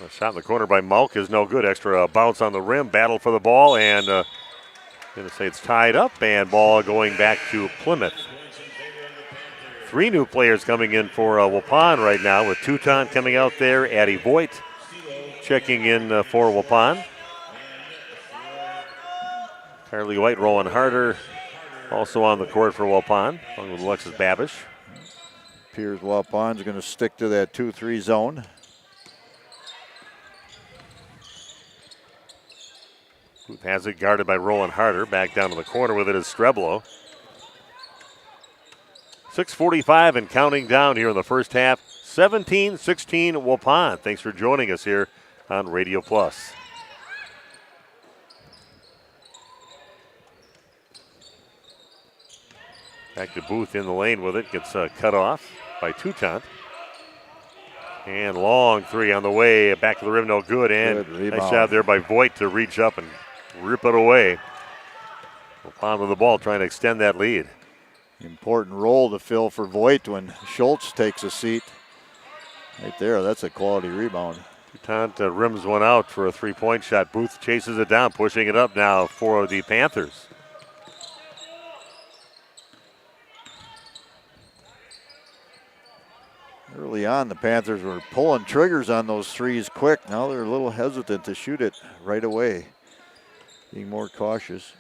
A shot in the corner by Malk is no good. Extra bounce on the rim, battle for the ball, and going to say it's tied up, and ball going back to Plymouth. 3 new players coming in for Waupun right now, with Touton coming out there, Addie Voigt checking in for Waupun. Carly White, Rowan Harder also on the court for Waupun, along with Alexis Babish. Appears Waupun's going to stick to that 2-3 zone. Booth has it guarded by Rowan Harder. Back down to the corner with it is Streblo. 6:45 and counting down here in the first half. 17-16 Waupun. Thanks for joining us here on Radio Plus. Back to Booth in the lane with it. Gets cut off by Toutant. And long three on the way. Back to the rim, no good. And nice job there by Voigt to reach up and rip it away. Waupun with the ball trying to extend that lead. Important role to fill for Voigt when Schultz takes a seat. Right there, that's a quality rebound. Toutant rims one out for a three-point shot. Booth chases it down, pushing it up now for the Panthers. Early on, the Panthers were pulling triggers on those threes quick. Now they're a little hesitant to shoot it right away. Being more cautious.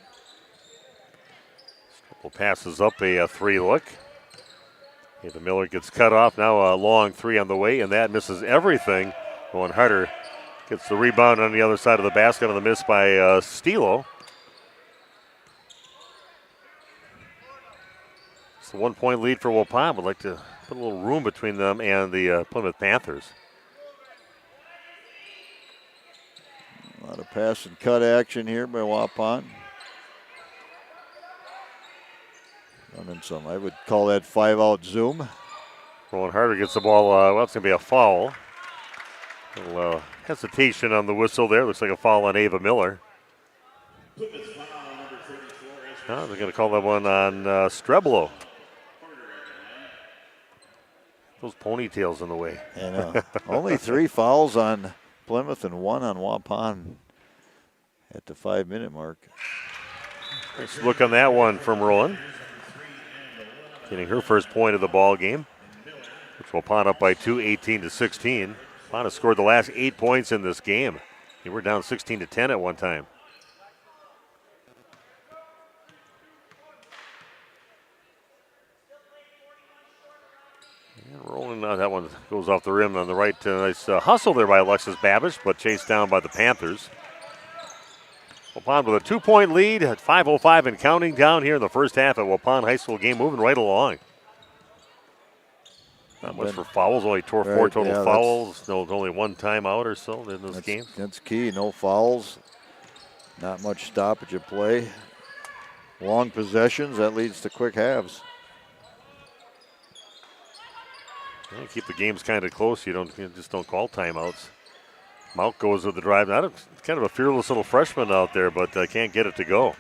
Couple passes up a three look. Ava Miller gets cut off. Now a long three on the way, and that misses everything. Owen Harder gets the rebound on the other side of the basket on the miss by Stilo. It's a 1 point lead for Waupun. Would like to put a little room between them and the Plymouth Panthers. A lot of pass and cut action here by Waupun. Running some, I would call that 5-out zoom. Rowan Harder gets the ball. Well, it's going to be a foul. A little hesitation on the whistle there. Looks like a foul on Ava Miller. They're going to call that one on Streblo. Those ponytails in the way. I know. Only 3 fouls on Plymouth and 1 on Waupun at the 5-minute mark. Nice look on that one from Rowan. Getting her first point of the ball game, which Waupun up by 2, 18-16. Waupun has scored the last 8 points in this game. They were down 16-10 at one time. And rolling, that one goes off the rim on the right. Nice hustle there by Alexis Babish, but chased down by the Panthers. Waupun with a 2 point lead at 5:05 and counting down here in the first half at Waupun High School game, moving right along. Not much for fouls, only 4 total fouls. No, only 1 timeout or so in this game. That's key, no fouls. Not much stoppage of play. Long possessions, that leads to quick halves. Yeah, keep the games kind of close. You just don't call timeouts. Malk goes with the drive. Kind of a fearless little freshman out there, but can't get it to go.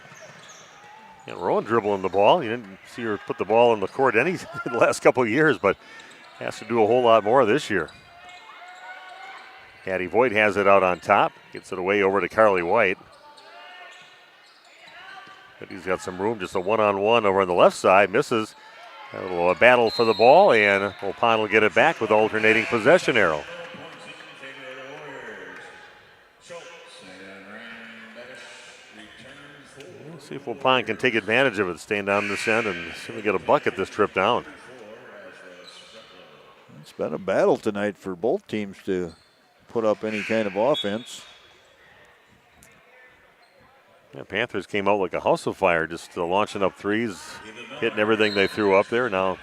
Yeah, Rowan dribbling the ball. You didn't see her put the ball in the court any the last couple of years, but has to do a whole lot more this year. Addie Voigt has it out on top. Gets it away over to Carly White. But he's got some room, just a one-on-one over on the left side. Misses. A little battle for the ball, and Waupun will get it back with alternating possession arrow. See if Waupun can take advantage of it, staying down this end and see if we get a bucket this trip down. It's been a battle tonight for both teams to put up any kind of offense. Yeah, Panthers came out like a house of fire, just launching up threes, hitting everything they threw up there. Now,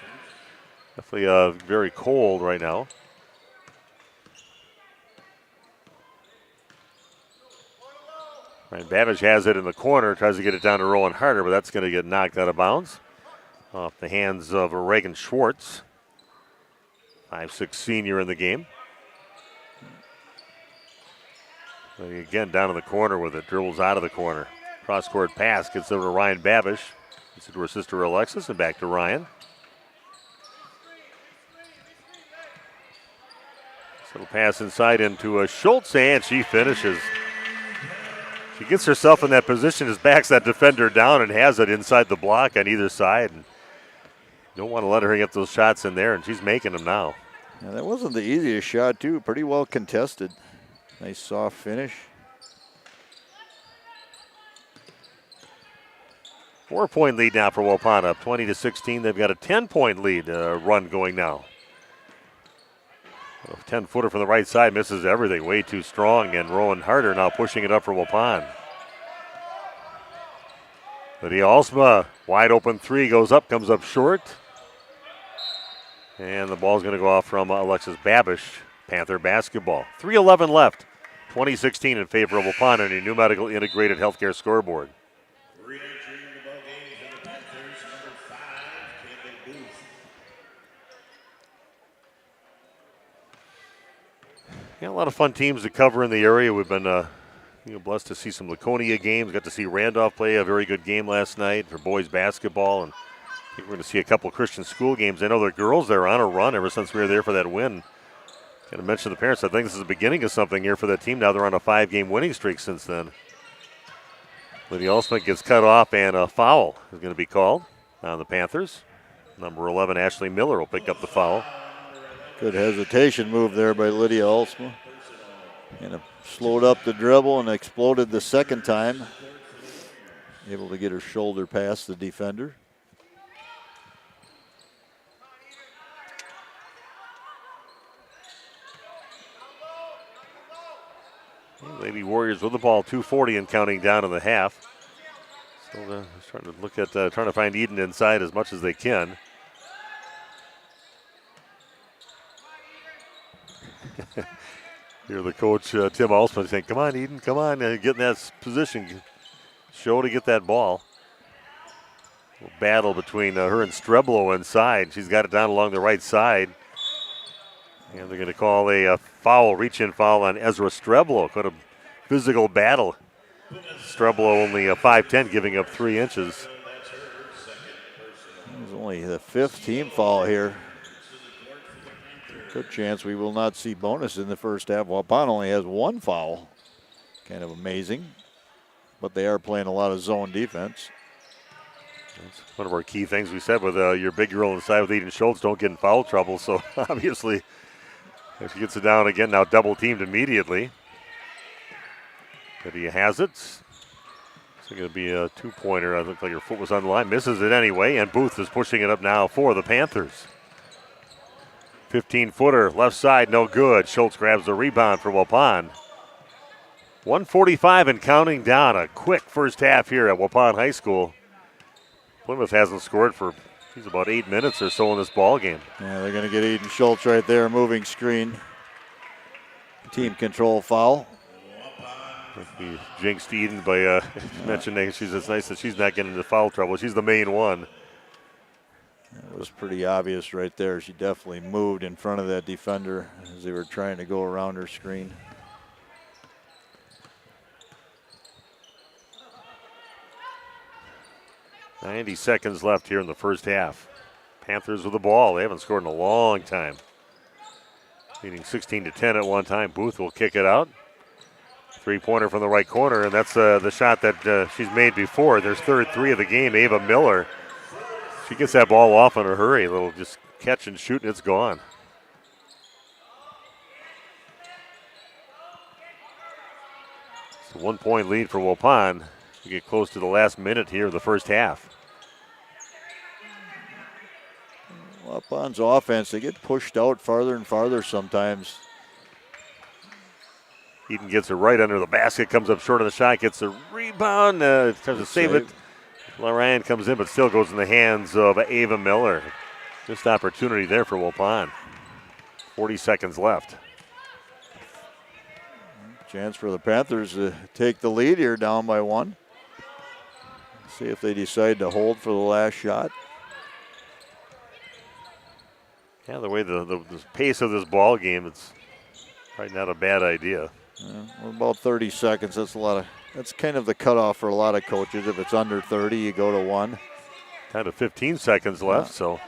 definitely very cold right now. Ryan Babbage has it in the corner, tries to get it down to Rowan Harder, but that's going to get knocked out of bounds. Off the hands of Reagan Schwartz, 5'6" senior in the game. And again, down in the corner with it, dribbles out of the corner. Cross-court pass, gets over to Ryan Babish. Gets it to her sister Alexis, and back to Ryan. So it'll pass inside into Schultz, and she finishes. She gets herself in that position, just backs that defender down and has it inside the block on either side. And don't want to let her get those shots in there, and she's making them now. Yeah, that wasn't the easiest shot, too. Pretty well contested. Nice soft finish. 4-point lead now for Waupun, up 20-16. They've got a 10-point lead run going now. A 10-footer from the right side misses everything, way too strong, and Rowan Harder now pushing it up for Waupun. Lydia Alsma, wide open three, goes up, comes up short. And the ball's going to go off from Alexis Babish. Panther basketball. 3:11 left. 2016 in favor of Waupun on your new medical integrated healthcare scoreboard. Yeah, a lot of fun teams to cover in the area. We've been blessed to see some Laconia games. Got to see Randolph play a very good game last night for boys basketball, and I think we're going to see a couple Christian school games. I know the girls are on a run ever since we were there for that win. Got to mention the parents. I think this is the beginning of something here for that team. Now they're on a 5-game winning streak since then. Lydia Olsman gets cut off, and a foul is going to be called on the Panthers. Number 11, Ashley Miller, will pick up the foul. Good hesitation move there by Lydia Olsma. And slowed up the dribble and exploded the second time. Able to get her shoulder past the defender. Lady Warriors with the ball, 2:40 and counting down in the half. So starting to look at trying to find Eden inside as much as they can. Here the coach, Tim Alsman, saying, come on, Eden, come on, get in that position. Show to get that ball. A battle between her and Streblo inside. She's got it down along the right side. And they're going to call a foul, reach-in foul on Ezra Streblo. Quite a physical battle. Streblo only 5'10", giving up 3 inches. It was only the 5th team foul here. Good chance we will not see bonus in the first half. Waupun only has 1 foul. Kind of amazing. But they are playing a lot of zone defense. That's one of our key things we said with your big girl inside with Eden Schultz, don't get in foul trouble. So obviously, if she gets it down again, now double teamed immediately. But he has it. It's going to be a 2-pointer. I look like her foot was on the line. Misses it anyway, and Booth is pushing it up now for the Panthers. 15-footer, left side, no good. Schultz grabs the rebound for Waupun. 1:45 and counting down. A quick first half here at Waupun High School. Plymouth hasn't scored for about 8 minutes or so in this ball game. Yeah, they're going to get Eden Schultz right there, moving screen. Team control foul. He jinxed Eden by mentioning it's nice that she's not getting into foul trouble. She's the main one. It was pretty obvious right there. She definitely moved in front of that defender as they were trying to go around her screen. .90 seconds left here in the first half. Panthers with the ball. They haven't scored in a long time. Leading 16-10 at one time. Booth will kick it out. 3-pointer from the right corner, and that's the shot that she's made before. There's third 3 of the game, Ava Miller. She gets that ball off in a hurry. A little just catch and shoot, and it's gone. It's a 1-point lead for Waupun. We get close to the last minute here of the first half. Waupun's offense, they get pushed out farther and farther sometimes. Eden gets it right under the basket, comes up short of the shot, gets a rebound, tries to save it. Lorraine comes in, but still goes in the hands of Ava Miller. Just opportunity there for Waupun. 40 seconds left. Chance for the Panthers to take the lead here, down by 1. See if they decide to hold for the last shot. Yeah, the way the pace of this ball game, it's probably not a bad idea. About 30 seconds. That's kind of the cutoff for a lot of coaches. If it's under 30, you go to 1. Kind of 15 seconds left, so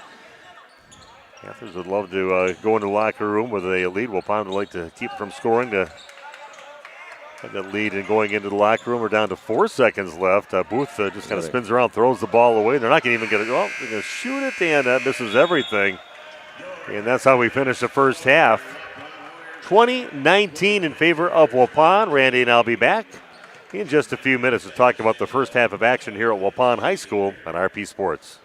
Panthers would love to go into the locker room with a lead. Waupun would like to keep from scoring to have that lead and going into the locker room. We're down to 4 seconds left. Booth just kind of spins around, throws the ball away. They're not going to even get it. Oh, they're going to shoot it, and that misses everything. And that's how we finish the first half. 20-19 in favor of Waupun. Randy and I'll be back in just a few minutes to talk about the first half of action here at Waupun High School on RP Sports.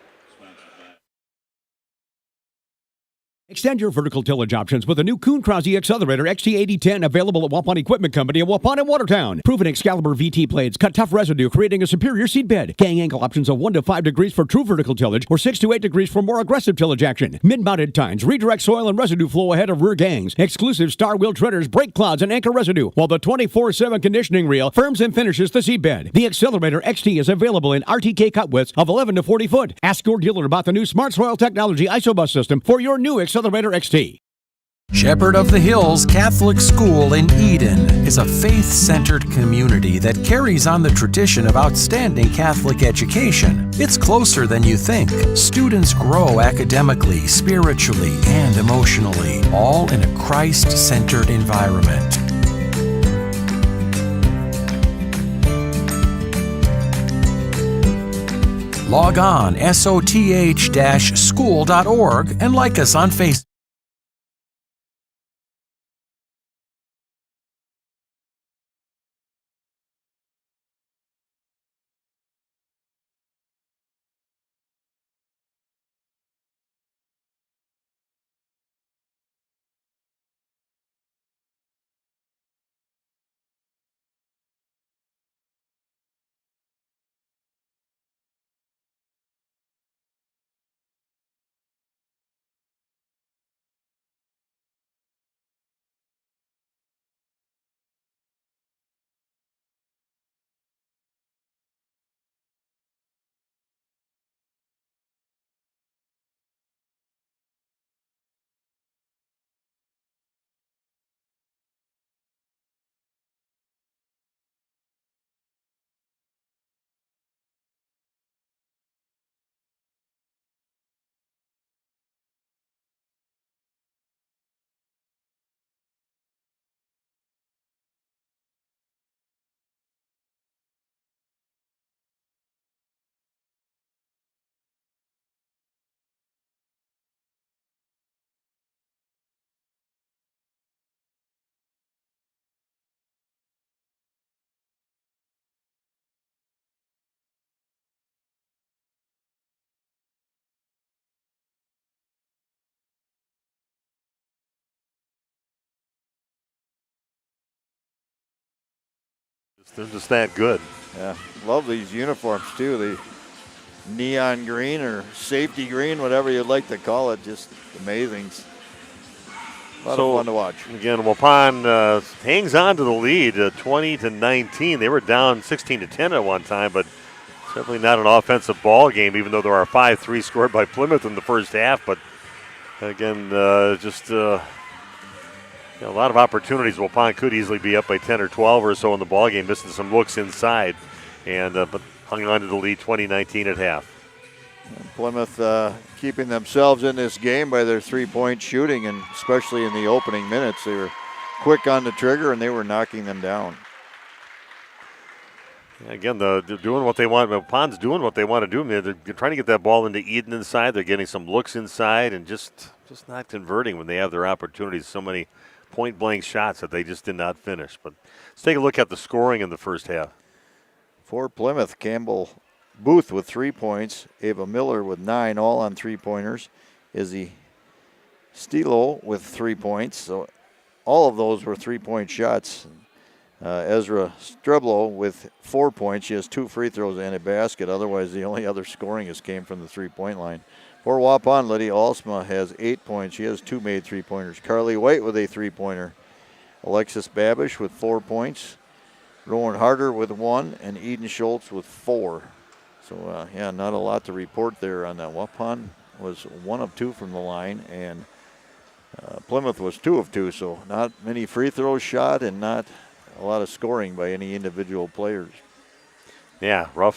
Extend your vertical tillage options with a new Kuhn Krause Accelerator XT8010 available at Waupun Equipment Company in Waupun and Watertown. Proven Excalibur VT blades cut tough residue, creating a superior seed bed. Gang angle options of 1 to 5 degrees for true vertical tillage or 6 to 8 degrees for more aggressive tillage action. Mid-mounted tines redirect soil and residue flow ahead of rear gangs. Exclusive star wheel treaders brake clods and anchor residue, while the 24/7 conditioning reel firms and finishes the seed bed. The Accelerator XT is available in RTK cut widths of 11 to 40 foot. Ask your dealer about the new Smart Soil Technology ISOBUS system for your new Accelerator XT. Shepherd of the Hills Catholic School in Eden is a faith-centered community that carries on the tradition of outstanding Catholic education. It's closer than you think. Students grow academically, spiritually, and emotionally, all in a Christ-centered environment. Log on soth-school.org and like us on Facebook. They're just that good. Yeah, love these uniforms too. The neon green or safety green, whatever you'd like to call it, just amazing. A lot of fun to watch. Again, Waupun hangs on to the lead, 20-19. They were down 16-10 at one time, but certainly not an offensive ball game, even though there are 5-3 scored by Plymouth in the first half. But again, a lot of opportunities. Waupun could easily be up by 10 or 12 or so in the ball game, missing some looks inside, and but hung on to the lead 20-19 at half. And Plymouth keeping themselves in this game by their three-point shooting, and especially in the opening minutes. They were quick on the trigger, and they were knocking them down. Again, they're doing what they want. Waupun's doing what they want to do. They're trying to get that ball into Eden inside. They're getting some looks inside and just not converting when they have their opportunities. So many point-blank shots that they just did not finish. But let's take a look at the scoring in the first half. For Plymouth, Campbell Booth with 3 points. Ava Miller with 9, all on three-pointers. Izzy Stilo with 3 points. So all of those were three-point shots. Ezra Streblo with 4 points. She has 2 free throws and a basket. Otherwise, the only other scoring has came from the three-point line. For Waupun, Lydia Alsma has 8 points. She has 2 made three-pointers. Carly White with a three-pointer. Alexis Babish with 4 points. Rowan Harder with 1, and Eden Schultz with 4. So, not a lot to report there on that. Waupun was 1 of 2 from the line, and Plymouth was 2 of 2. So not many free throws shot and not a lot of scoring by any individual players. Yeah, rough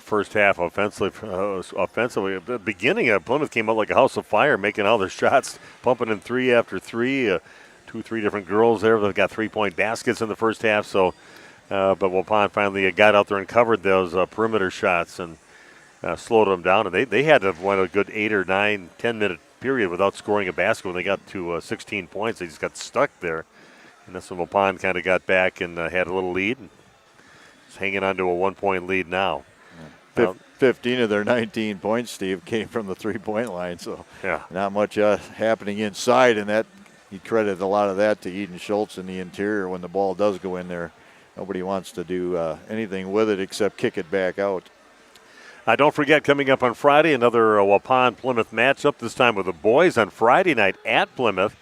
first half offensively. At the beginning, Plymouth came out like a house of fire, making all their shots, pumping in 3 after 3. 2-3 different girls there. They've got 3-point baskets in the first half. So, but Waupun finally got out there and covered those perimeter shots and slowed them down. And they had to win a good 8 or 9, 10-minute period without scoring a basket. When they got to 16 points, they just got stuck there. And that's when Waupun kind of got back and had a little lead. It's hanging on to a 1-point lead now. 15 of their 19 points, Steve, came from the three-point line. So not much happening inside, and that you credit a lot of that to Eden Schultz in the interior when the ball does go in there. Nobody wants to do anything with it except kick it back out. Don't forget, coming up on Friday, another Waupun-Plymouth matchup, this time with the boys on Friday night at Plymouth.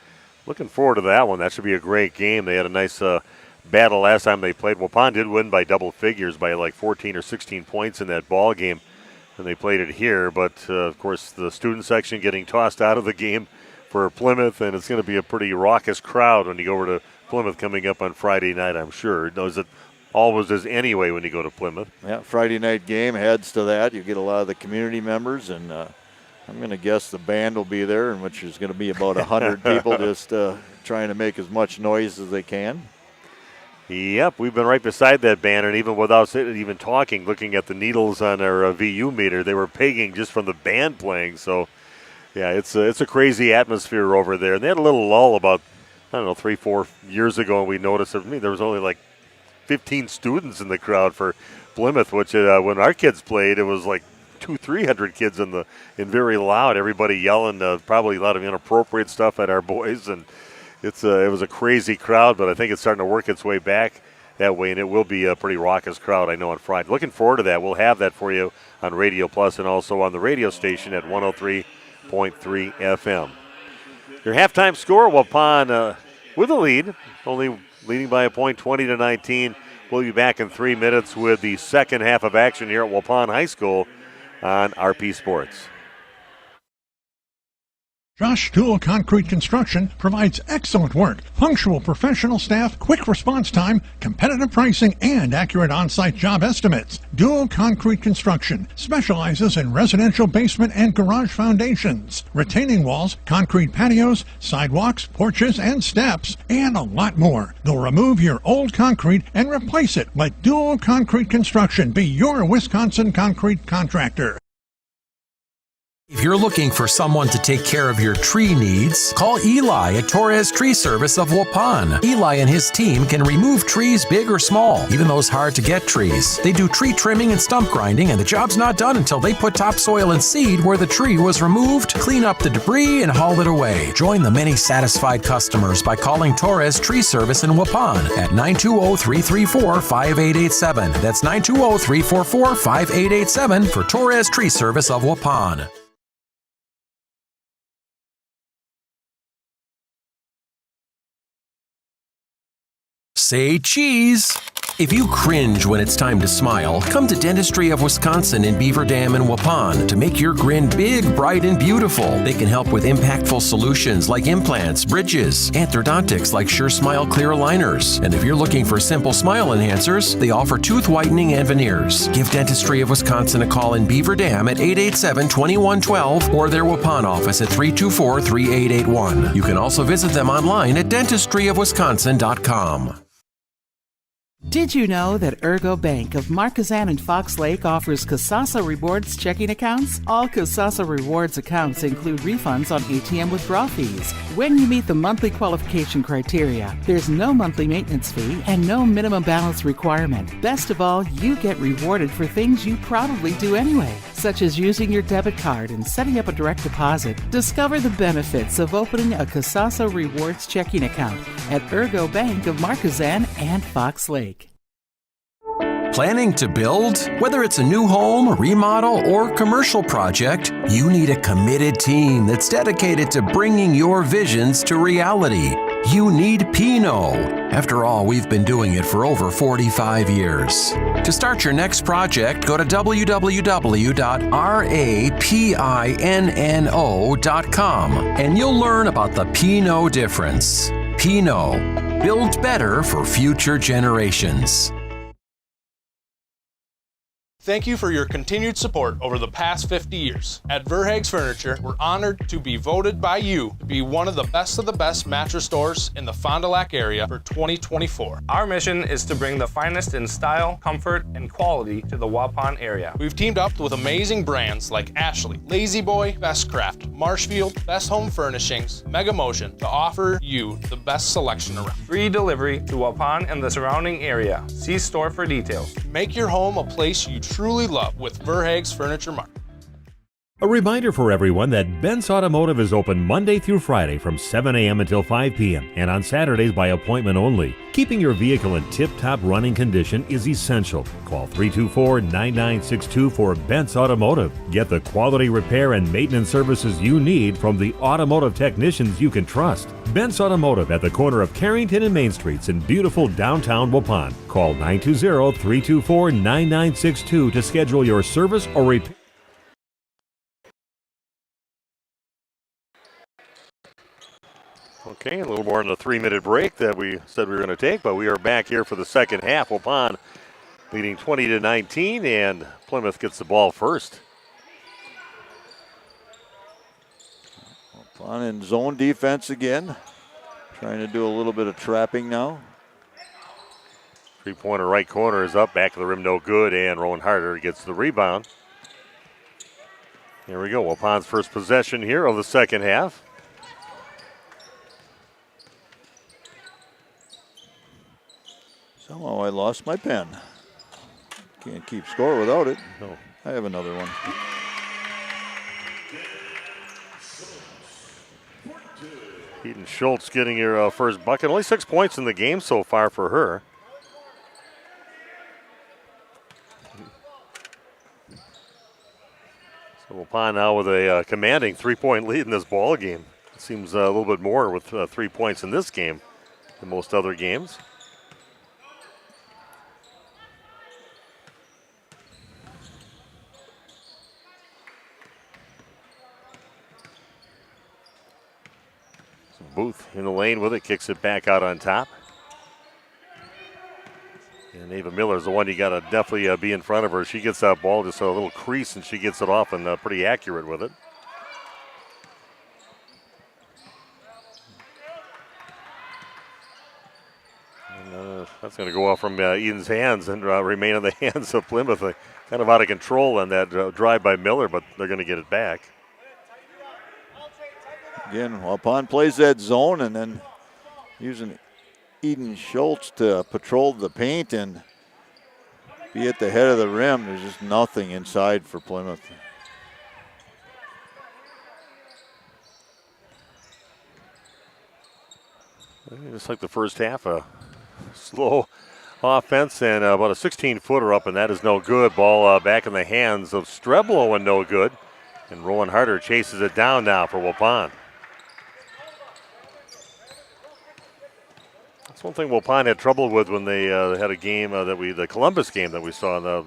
Looking forward to that one. That should be a great game. They had a nice battle last time they played. Waupun did win by double figures by like 14 or 16 points in that ball game, and they played it here. But, of course, the student section getting tossed out of the game for Plymouth, and it's going to be a pretty raucous crowd when you go over to Plymouth coming up on Friday night, I'm sure. Knows it always is anyway when you go to Plymouth. Yeah, Friday night game adds to that. You get a lot of the community members, and I'm going to guess the band will be there, in which is going to be about 100 people just trying to make as much noise as they can. Yep, we've been right beside that band, and even without even talking, looking at the needles on our VU meter, they were pegging just from the band playing. So, yeah, it's a crazy atmosphere over there. And they had a little lull about, 3-4 years ago, and we noticed there was only like 15 students in the crowd for Plymouth, which when our kids played, it was like 200-300 kids in very loud, everybody yelling, probably a lot of inappropriate stuff at our boys, and it was a crazy crowd, but I think it's starting to work its way back that way, and it will be a pretty raucous crowd, I know, on Friday. Looking forward to that. We'll have that for you on Radio Plus and also on the radio station at 103.3 FM. Your halftime score, Waupun with a lead, only leading by a point, 20-19. We'll be back in 3 minutes with the second half of action here at Waupun High School on RP Sports. Josh Dual Concrete Construction provides excellent work, punctual professional staff, quick response time, competitive pricing, and accurate on-site job estimates. Dual Concrete Construction specializes in residential basement and garage foundations, retaining walls, concrete patios, sidewalks, porches, and steps, and a lot more. They'll remove your old concrete and replace it. Let Dual Concrete Construction be your Wisconsin concrete contractor. If you're looking for someone to take care of your tree needs, call Eli at Torres Tree Service of Waupun. Eli and his team can remove trees big or small, even those hard-to-get trees. They do tree trimming and stump grinding, and the job's not done until they put topsoil and seed where the tree was removed, clean up the debris, and haul it away. Join the many satisfied customers by calling Torres Tree Service in Waupun at 920-334-5887. That's 920-344-5887 for Torres Tree Service of Waupun. Say cheese. If you cringe when it's time to smile, come to Dentistry of Wisconsin in Beaver Dam and Waupun to make your grin big, bright, and beautiful. They can help with impactful solutions like implants, bridges, orthodontics like Sure Smile clear aligners. And if you're looking for simple smile enhancers, they offer tooth whitening and veneers. Give Dentistry of Wisconsin a call in Beaver Dam at 887-2112 or their Waupun office at 324-3881. You can also visit them online at dentistryofwisconsin.com. Did you know that Ergo Bank of Marquezan and Fox Lake offers Kasasa Rewards checking accounts? All Kasasa Rewards accounts include refunds on ATM withdrawal fees. When you meet the monthly qualification criteria, there's no monthly maintenance fee and no minimum balance requirement. Best of all, you get rewarded for things you probably do anyway, such as using your debit card and setting up a direct deposit. Discover the benefits of opening a Kasasa Rewards checking account at Ergo Bank of Marquezan and Fox Lake. Planning to build? Whether it's a new home, remodel, or commercial project, you need a committed team that's dedicated to bringing your visions to reality. You need Pinot. After all, we've been doing it for over 45 years. To start your next project, go to www.rapinno.com and you'll learn about the Pinot difference. Pinot, build better for future generations. Thank you for your continued support over the past 50 years. At Verhaeg's Furniture, we're honored to be voted by you to be one of the best mattress stores in the Fond du Lac area for 2024. Our mission is to bring the finest in style, comfort, and quality to the Waupun area. We've teamed up with amazing brands like Ashley, Lazy Boy, Bestcraft, Marshfield, Best Home Furnishings, Mega Motion to offer you the best selection around. Free delivery to Waupun and the surrounding area. See store for details. Make your home a place you truly love with Verhaeg's Furniture Mart. A reminder for everyone that Ben's Automotive is open Monday through Friday from 7 a.m. until 5 p.m. and on Saturdays by appointment only. Keeping your vehicle in tip-top running condition is essential. Call 324-9962 for Ben's Automotive. Get the quality repair and maintenance services you need from the automotive technicians you can trust. Ben's Automotive at the corner of Carrington and Main Streets in beautiful downtown Waupun. Call 920-324-9962 to schedule your service or repair. Okay, a little more than a 3-minute break that we said we were going to take, but we are back here for the second half. Waupun leading 20-19, and Plymouth gets the ball first. Waupun in zone defense again, trying to do a little bit of trapping now. Three-pointer right corner is up, back of the rim, no good, and Rowan Harder gets the rebound. Here we go, Waupun's first possession here of the second half. Somehow I lost my pen. Can't keep score without it. No. I have another one. Eden Schultz getting her first bucket. Only 6 points in the game so far for her. So Waupun now with a commanding 3-point lead in this ball game. It seems a little bit more with 3 points in this game than most other games. Booth in the lane with it, kicks it back out on top. And Ava Miller is the one you got to definitely be in front of her. She gets that ball, just a little crease, and she gets it off and pretty accurate with it. And, that's going to go off from Eden's hands and remain in the hands of Plymouth. Kind of out of control on that drive by Miller, but they're going to get it back. Again, Waupun plays that zone and then using Eden Schultz to patrol the paint and be at the head of the rim. There's just nothing inside for Plymouth. Just like the first half, a slow offense and about a 16-footer up, and that is no good. Ball back in the hands of Streblo and no good. And Rowan Harder chases it down now for Waupun. That's one thing Waupun had trouble with when they had a game the Columbus game that we saw.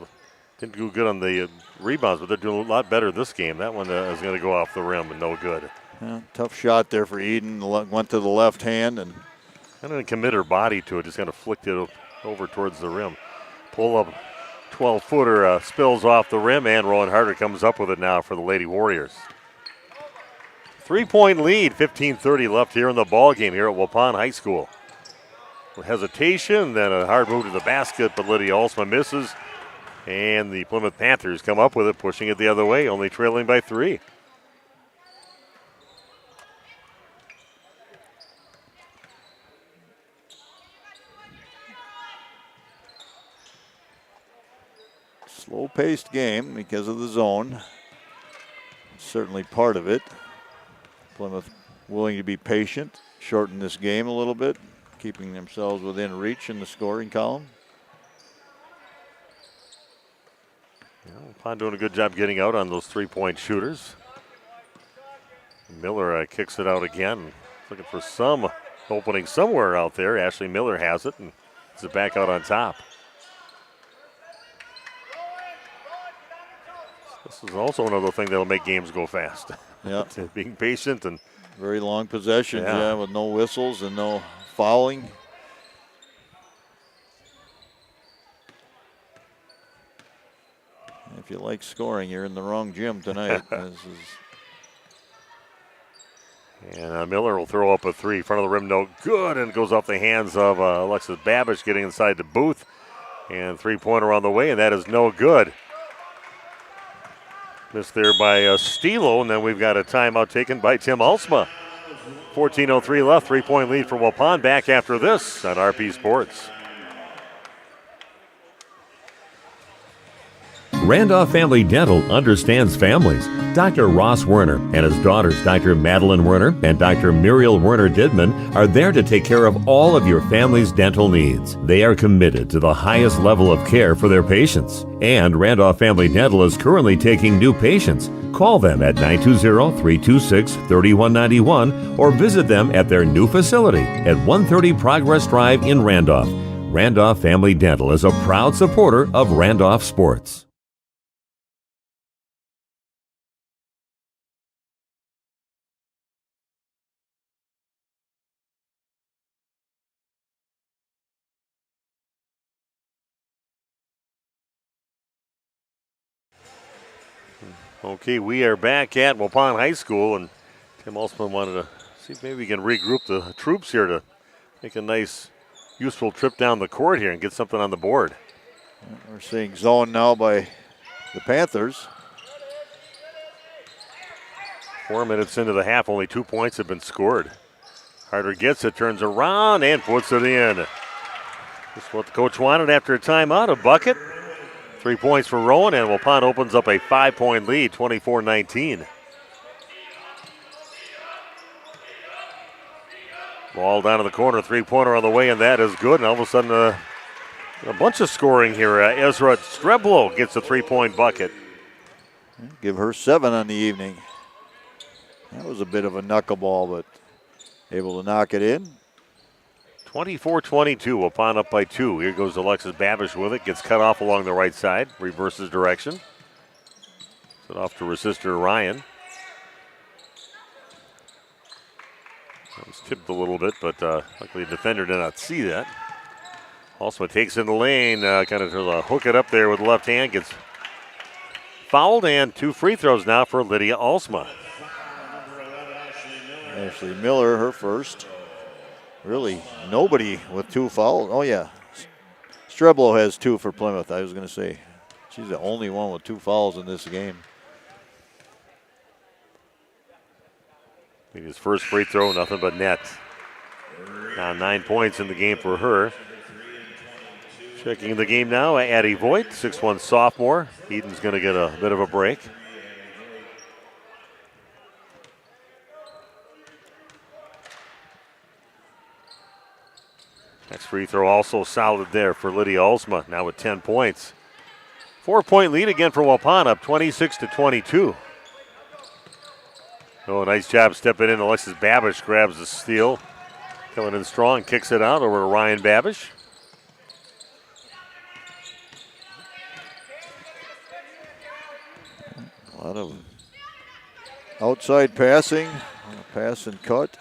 Didn't do good on the rebounds, but they're doing a lot better this game. That one is going to go off the rim and no good. Yeah, tough shot there for Eden. Went to the left hand and didn't commit her body to it. Just kind of flicked it over towards the rim. Pull up, 12-footer spills off the rim, and Rowan Harder comes up with it now for the Lady Warriors. 3-point lead, 15:30 left here in the ball game here at Waupun High School. hesitation, then a hard move to the basket, but Lydia Alsma misses. And the Plymouth Panthers come up with it, pushing it the other way, only trailing by 3. Slow-paced game because of the zone. Certainly part of it. Plymouth willing to be patient, shorten this game a little bit, keeping themselves within reach in the scoring column. Waupun doing a good job getting out on those three-point shooters. Miller kicks it out again. Looking for some opening somewhere out there. Ashley Miller has it and gets it back out on top. This is also another thing that'll make games go fast. Yeah. Being patient and very long possessions, with no whistles and no fouling. If you like scoring, you're in the wrong gym tonight. And Miller will throw up a 3. Front of the rim, no good, and it goes off the hands of Alexis Babish getting inside the booth. And three-pointer on the way, and that is no good. Missed there by Stilo, and then we've got a timeout taken by Tim Alsma. 14:03 left, 3-point lead for Waupun. Back after this on RP Sports. Randolph Family Dental understands families. Dr. Ross Werner and his daughters, Dr. Madeline Werner and Dr. Muriel Werner Didman, are there to take care of all of your family's dental needs. They are committed to the highest level of care for their patients. And Randolph Family Dental is currently taking new patients. Call them at 920-326-3191 or visit them at their new facility at 130 Progress Drive in Randolph. Randolph Family Dental is a proud supporter of Randolph Sports. Okay, we are back at Waupun High School, and Tim Alsman wanted to see if maybe we can regroup the troops here to make a nice, useful trip down the court here and get something on the board. We're seeing zone now by the Panthers. 4 minutes into the half, only 2 points have been scored. Harder gets it, turns around, and puts it in. Just what the coach wanted after a timeout, a bucket. 3 points for Rowan, and Waupun opens up a 5-point lead, 24-19. Ball down in the corner, three-pointer on the way, and that is good. And all of a sudden, a bunch of scoring here. Ezra Streblo gets a 3-point bucket. Give her 7 on the evening. That was a bit of a knuckleball, but able to knock it in. 24-22, Waupun up by 2. Here goes Alexis Babish with it. Gets cut off along the right side. Reverses direction. Set off to her sister Ryan. That was tipped a little bit, but luckily the defender did not see that. Also takes in the lane, kind of hook it up there with the left hand. Gets fouled, and 2 free throws now for Lydia Alsma. Ashley Miller, her first. Really, nobody with 2 fouls. Oh, yeah. Streblo has 2 for Plymouth, I was going to say. She's the only one with 2 fouls in this game. His first free throw, nothing but net. Now 9 points in the game for her. Checking the game now, Addie Voigt, 6'1" sophomore. Eden's going to get a bit of a break. Next free throw also solid there for Lydia Alsma, now with 10 points. 4-point lead again for Waupun, up 26-22. Oh, nice job stepping in. Alexis Babish grabs the steal. Coming in strong, kicks it out over to Ryan Babish. A lot of outside passing, pass and cut.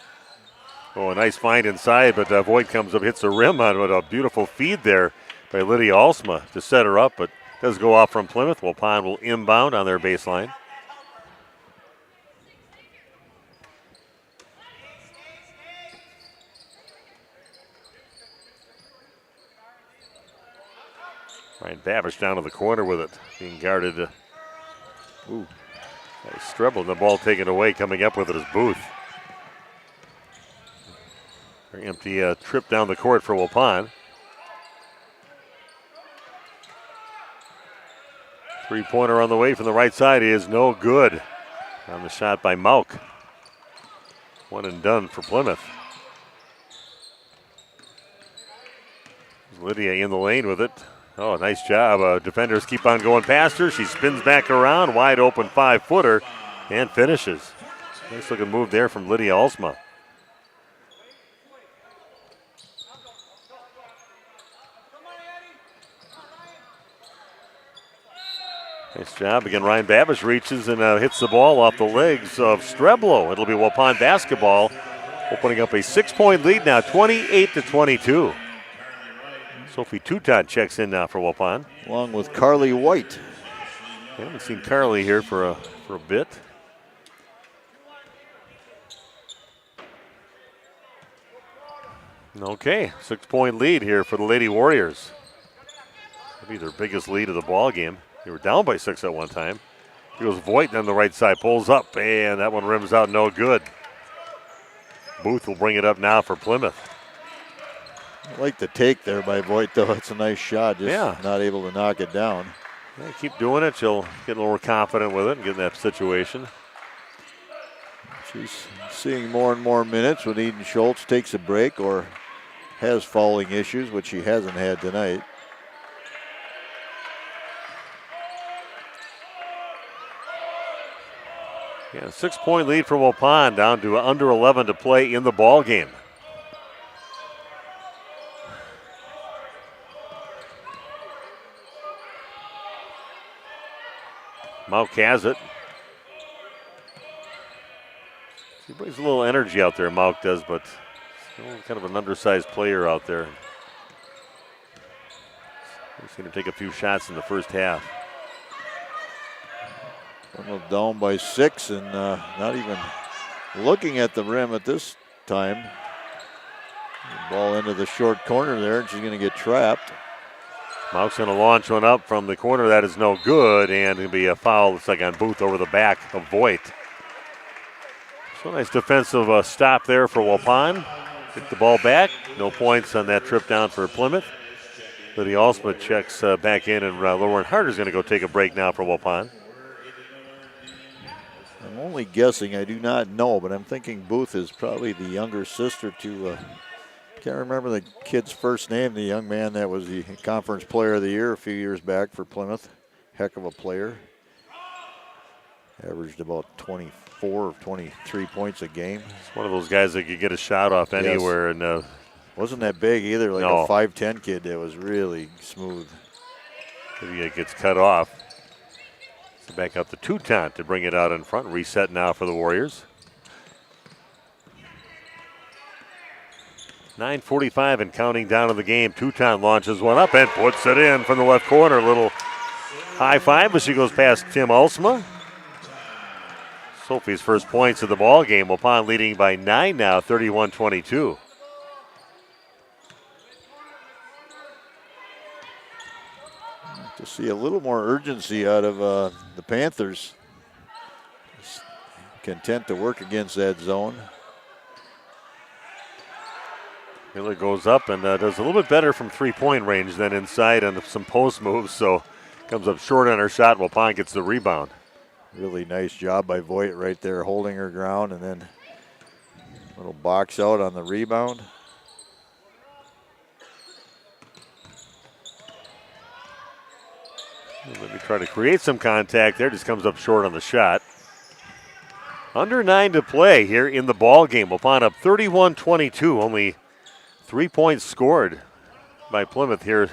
Oh, a nice find inside, but Voigt comes up, hits the rim on with a beautiful feed there by Lydia Alsma to set her up, but does go off from Plymouth. Waupun will inbound on their baseline. Ryan Babish down to the corner with it, being guarded. Ooh, Strebel, the ball taken away. Coming up with it is Booth. Very empty trip down the court for Waupun. Three-pointer on the way from the right side is no good. On the shot by Mauk. One and done for Plymouth. Lydia in the lane with it. Oh, nice job. Defenders keep on going past her. She spins back around, wide open 5-footer, and finishes. Nice looking move there from Lydia Alsma. Nice job. Again, Ryan Babish reaches and hits the ball off the legs of Streblo. It'll be Waupun basketball, opening up a 6-point lead now, 28-22. Sophie Toutant checks in now for Waupun. Along with Carly White. I haven't seen Carly here for a bit. Okay, 6-point lead here for the Lady Warriors. Maybe their biggest lead of the ball game. They were down by 6 at one time. Here goes Voigt on the right side, pulls up, and that one rims out no good. Booth will bring it up now for Plymouth. I like the take there by Voigt, though. It's a nice shot, just not able to knock it down. Yeah, keep doing it. She'll get a little more confident with it and get in that situation. She's seeing more and more minutes when Eden Schultz takes a break or has fouling issues, which she hasn't had tonight. Yeah, 6-point lead for Waupun, down to under 11 to play in the ball game. Mauk has it. He brings a little energy out there, Mauk does, but still kind of an undersized player out there. He's going to take a few shots in the first half. Down by 6 and not even looking at the rim at this time. Ball into the short corner there, and she's going to get trapped. Mauk's going to launch one up from the corner. That is no good, and it'll be a foul. Looks like on Booth over the back of Voigt. So nice defensive stop there for Waupun. Get the ball back. No points on that trip down for Plymouth. Lydia Alsma checks back in, and Lauren Harder's going to go take a break now for Waupun. I'm only guessing, I do not know, but I'm thinking Booth is probably the younger sister to, can't remember the kid's first name, the young man that was the conference player of the year a few years back for Plymouth. Heck of a player. Averaged about 24 or 23 points a game. It's one of those guys that could get a shot off anywhere. Yes. And wasn't that big either, like a 5'10" kid that was really smooth. Maybe it gets cut off. So back out to Toutant to bring it out in front. Reset now for the Warriors. 9:45 and counting down of the game. Toutant launches one up and puts it in from the left corner. Little high five as she goes past Tim Alsma. Sophie's first points of the ball game. Waupun leading by 9 now, 31-22. To see a little more urgency out of the Panthers. Just content to work against that zone. Miller goes up and does a little bit better from three-point range than inside on some post moves, so comes up short on her shot. Waupun gets the rebound. Really nice job by Voigt right there, holding her ground, and then a little box out on the rebound. Let me try to create some contact there. Just comes up short on the shot. Under 9 to play here in the ball game. Waupun up 31-22. Only 3 points scored by Plymouth here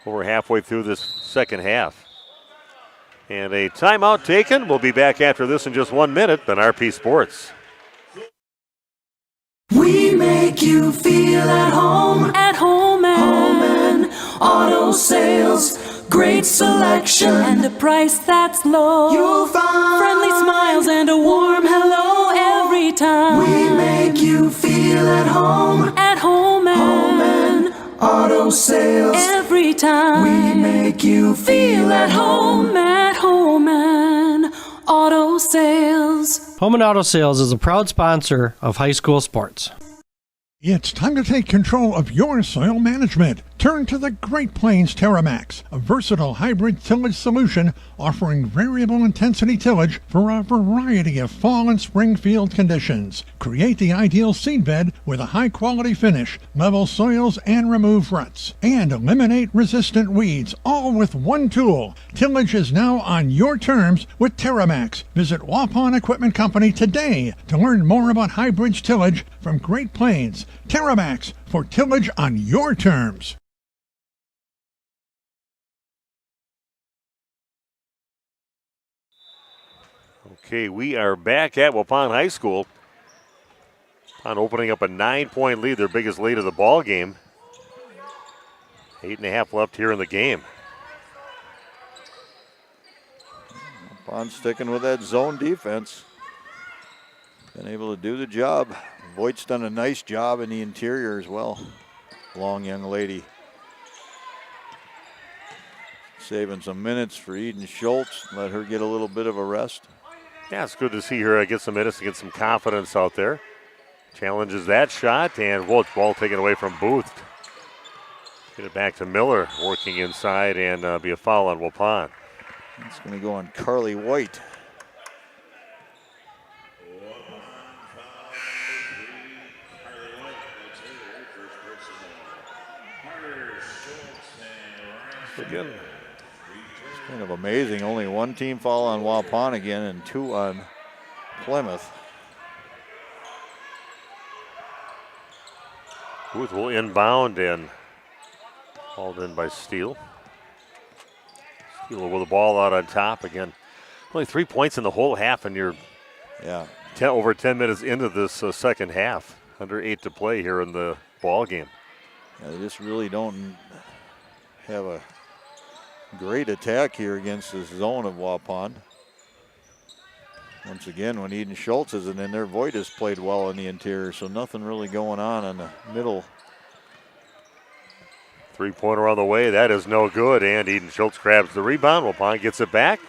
over halfway through this second half. And a timeout taken. We'll be back after this in just 1 minute on RP Sports. We make you feel at home and auto sales. Great selection and a price that's low. You'll find friendly smiles and a warm hello every time. We make you feel at home and auto sales. Every time we make you feel at home and Auto Sales. Home and Auto Sales is a proud sponsor of high school sports. It's time to take control of your soil management. Turn to the Great Plains TerraMax, a versatile hybrid tillage solution offering variable intensity tillage for a variety of fall and spring field conditions. Create the ideal seedbed with a high-quality finish, level soils, and remove ruts. And eliminate resistant weeds, all with one tool. Tillage is now on your terms with TerraMax. Visit Waupun Equipment Company today to learn more about hybrid tillage from Great Plains. TerraMax, for tillage on your terms. Okay, we are back at Waupun High School. On opening up a 9-point lead, their biggest lead of the ball game. 8.5 left here in the game. Waupun sticking with that zone defense. Been able to do the job. Voigt's done a nice job in the interior as well. Long young lady. Saving some minutes for Eden Schultz. Let her get a little bit of a rest. Yeah, it's good to see her get some minutes to get some confidence out there. Challenges that shot, and ball taken away from Booth. Get it back to Miller, working inside, and be a foul on Waupun. It's going to go on Carly White. Again. It's kind of amazing. Only one team foul on Waupun again and 2 on Plymouth. Booth will inbound and hauled in by Steele. Steele with the ball out on top again. Only 3 points in the whole half, and you're over 10 minutes into this second half. Under 8 to play here in the ball game. Yeah, they just really don't have a great attack here against this zone of Waupun. Once again, when Eden Schultz isn't in there, Voigt has played well in the interior, so nothing really going on the middle. 3-pointer on the way. That is no good, and Eden Schultz grabs the rebound. Waupun gets it back.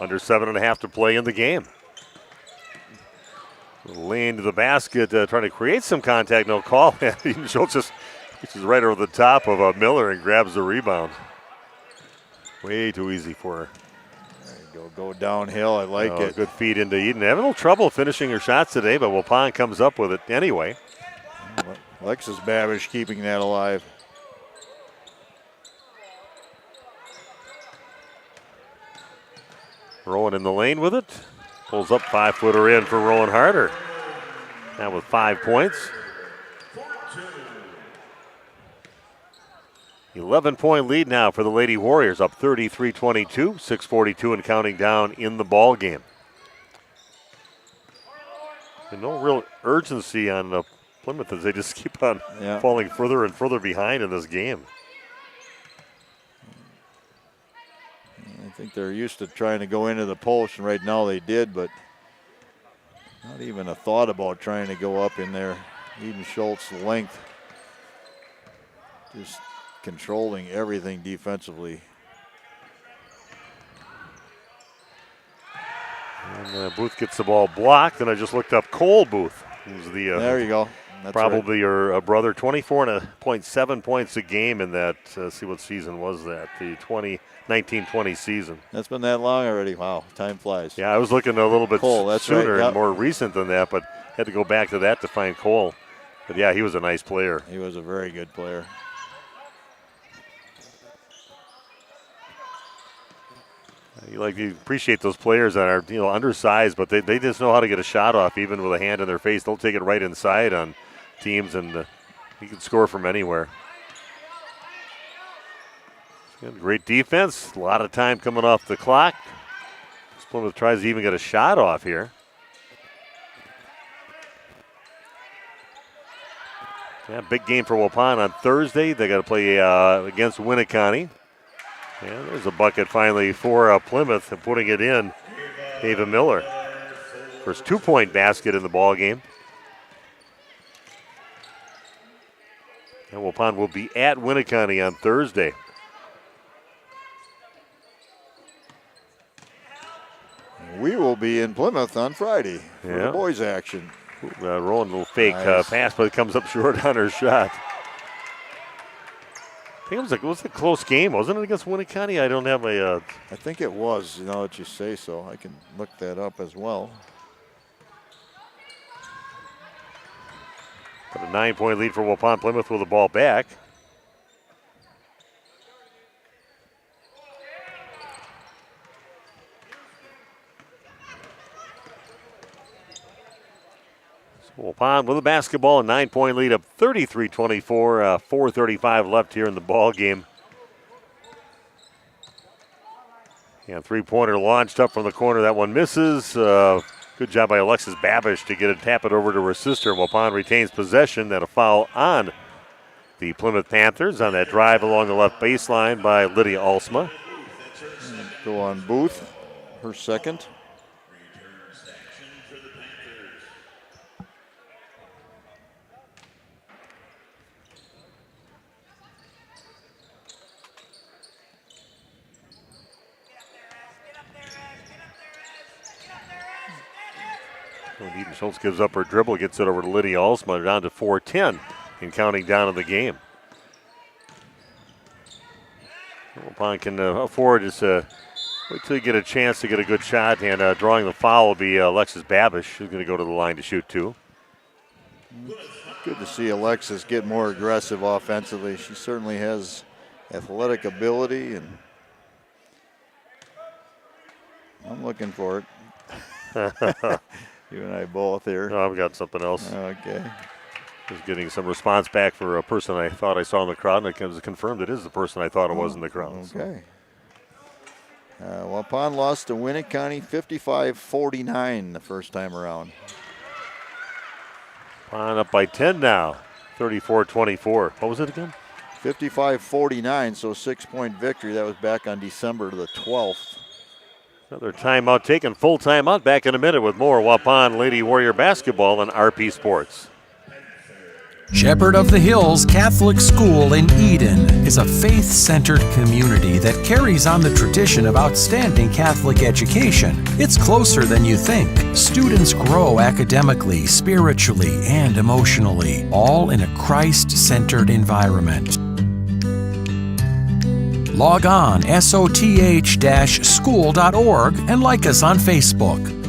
Under 7.5 to play in the game. Lane to the basket, trying to create some contact. No call. Eden Schultz just reaches right over the top of Miller and grabs the rebound. Way too easy for her. There you go downhill. I like it. Good feed into Eden. Having a little trouble finishing her shots today, but Waupun comes up with it anyway. Alexis Babish keeping that alive. Rowan in the lane with it. Pulls up 5-footer in for Rowan Harder. Now with 5 points. 11-point lead now for the Lady Warriors, up 33-22, 6:42 and counting down in the ball game. And no real urgency on Plymouth as they just keep on falling further and further behind in this game. I think they're used to trying to go into the post, and right now they did, but not even a thought about trying to go up in there. Eden Schultz length. Just controlling everything defensively. And Booth gets the ball blocked, and I just looked up Cole Booth, who's the there you go. That's probably your brother. 24.7 points a game in that. See what season was that? The 19-20 season. That's been that long already. Wow, time flies. Yeah, I was looking a little bit Cole, that's sooner right. and more recent than that, but had to go back to that to find Cole. But yeah, he was a nice player. He was a very good player. You appreciate those players that are undersized, but they just know how to get a shot off even with a hand in their face. They'll take it right inside on teams, and he can score from anywhere. Great defense. A lot of time coming off the clock. Plymouth tries to even get a shot off here. Yeah, big game for Waupun on Thursday. They got to play against Winneconne. And there's a bucket finally for Plymouth, and putting it in, Ava Miller. First 2-point basket in the ball game. And Waupun will be at Winneconne on Thursday. be in Plymouth on Friday for the Yeah. boys' action. Rolling a little fake Nice. pass, but it comes up short on her shot. I think it was a close game, wasn't it, against Winnicott? I don't have a. I think it was, now that you say so. I can look that up as well. But a 9-point lead for Waupun. Plymouth with the ball back. Waupun with the basketball, a 9-point lead up 33-24, 4:35 left here in the ball game. And three-pointer launched up from the corner. That one misses. Good job by Alexis Babish to get it, tap it over to her sister. Waupun retains possession. That a foul on the Plymouth Panthers on that drive along the left baseline by Lydia Alsma. Go on Booth, her second. Eden Schultz gives up her dribble, gets it over to Lydia Alsma, down to 4:10 and counting down in the game. Waupun can afford just wait till you get a chance to get a good shot, and drawing the foul will be Alexis Babish, who's going to go to the line to shoot two. Good to see Alexis get more aggressive offensively. She certainly has athletic ability, and I'm looking for it. You and I both here. No, I've got something else. Okay. Just getting some response back for a person I thought I saw in the crowd, and it was confirmed it is the person I thought it was in the crowd. Okay. Waupun lost to Winnicott 55-49 the first time around. Waupun up by 10 now, 34-24. What was it again? 55-49, so 6-point victory. That was back on December the 12th. Another timeout taken, full timeout. Back in a minute with more Waupun Lady Warrior basketball on RP Sports. Shepherd of the Hills Catholic School in Eden is a faith-centered community that carries on the tradition of outstanding Catholic education. It's closer than you think. Students grow academically, spiritually, and emotionally, all in a Christ-centered environment. Log on soth-school.org and like us on Facebook.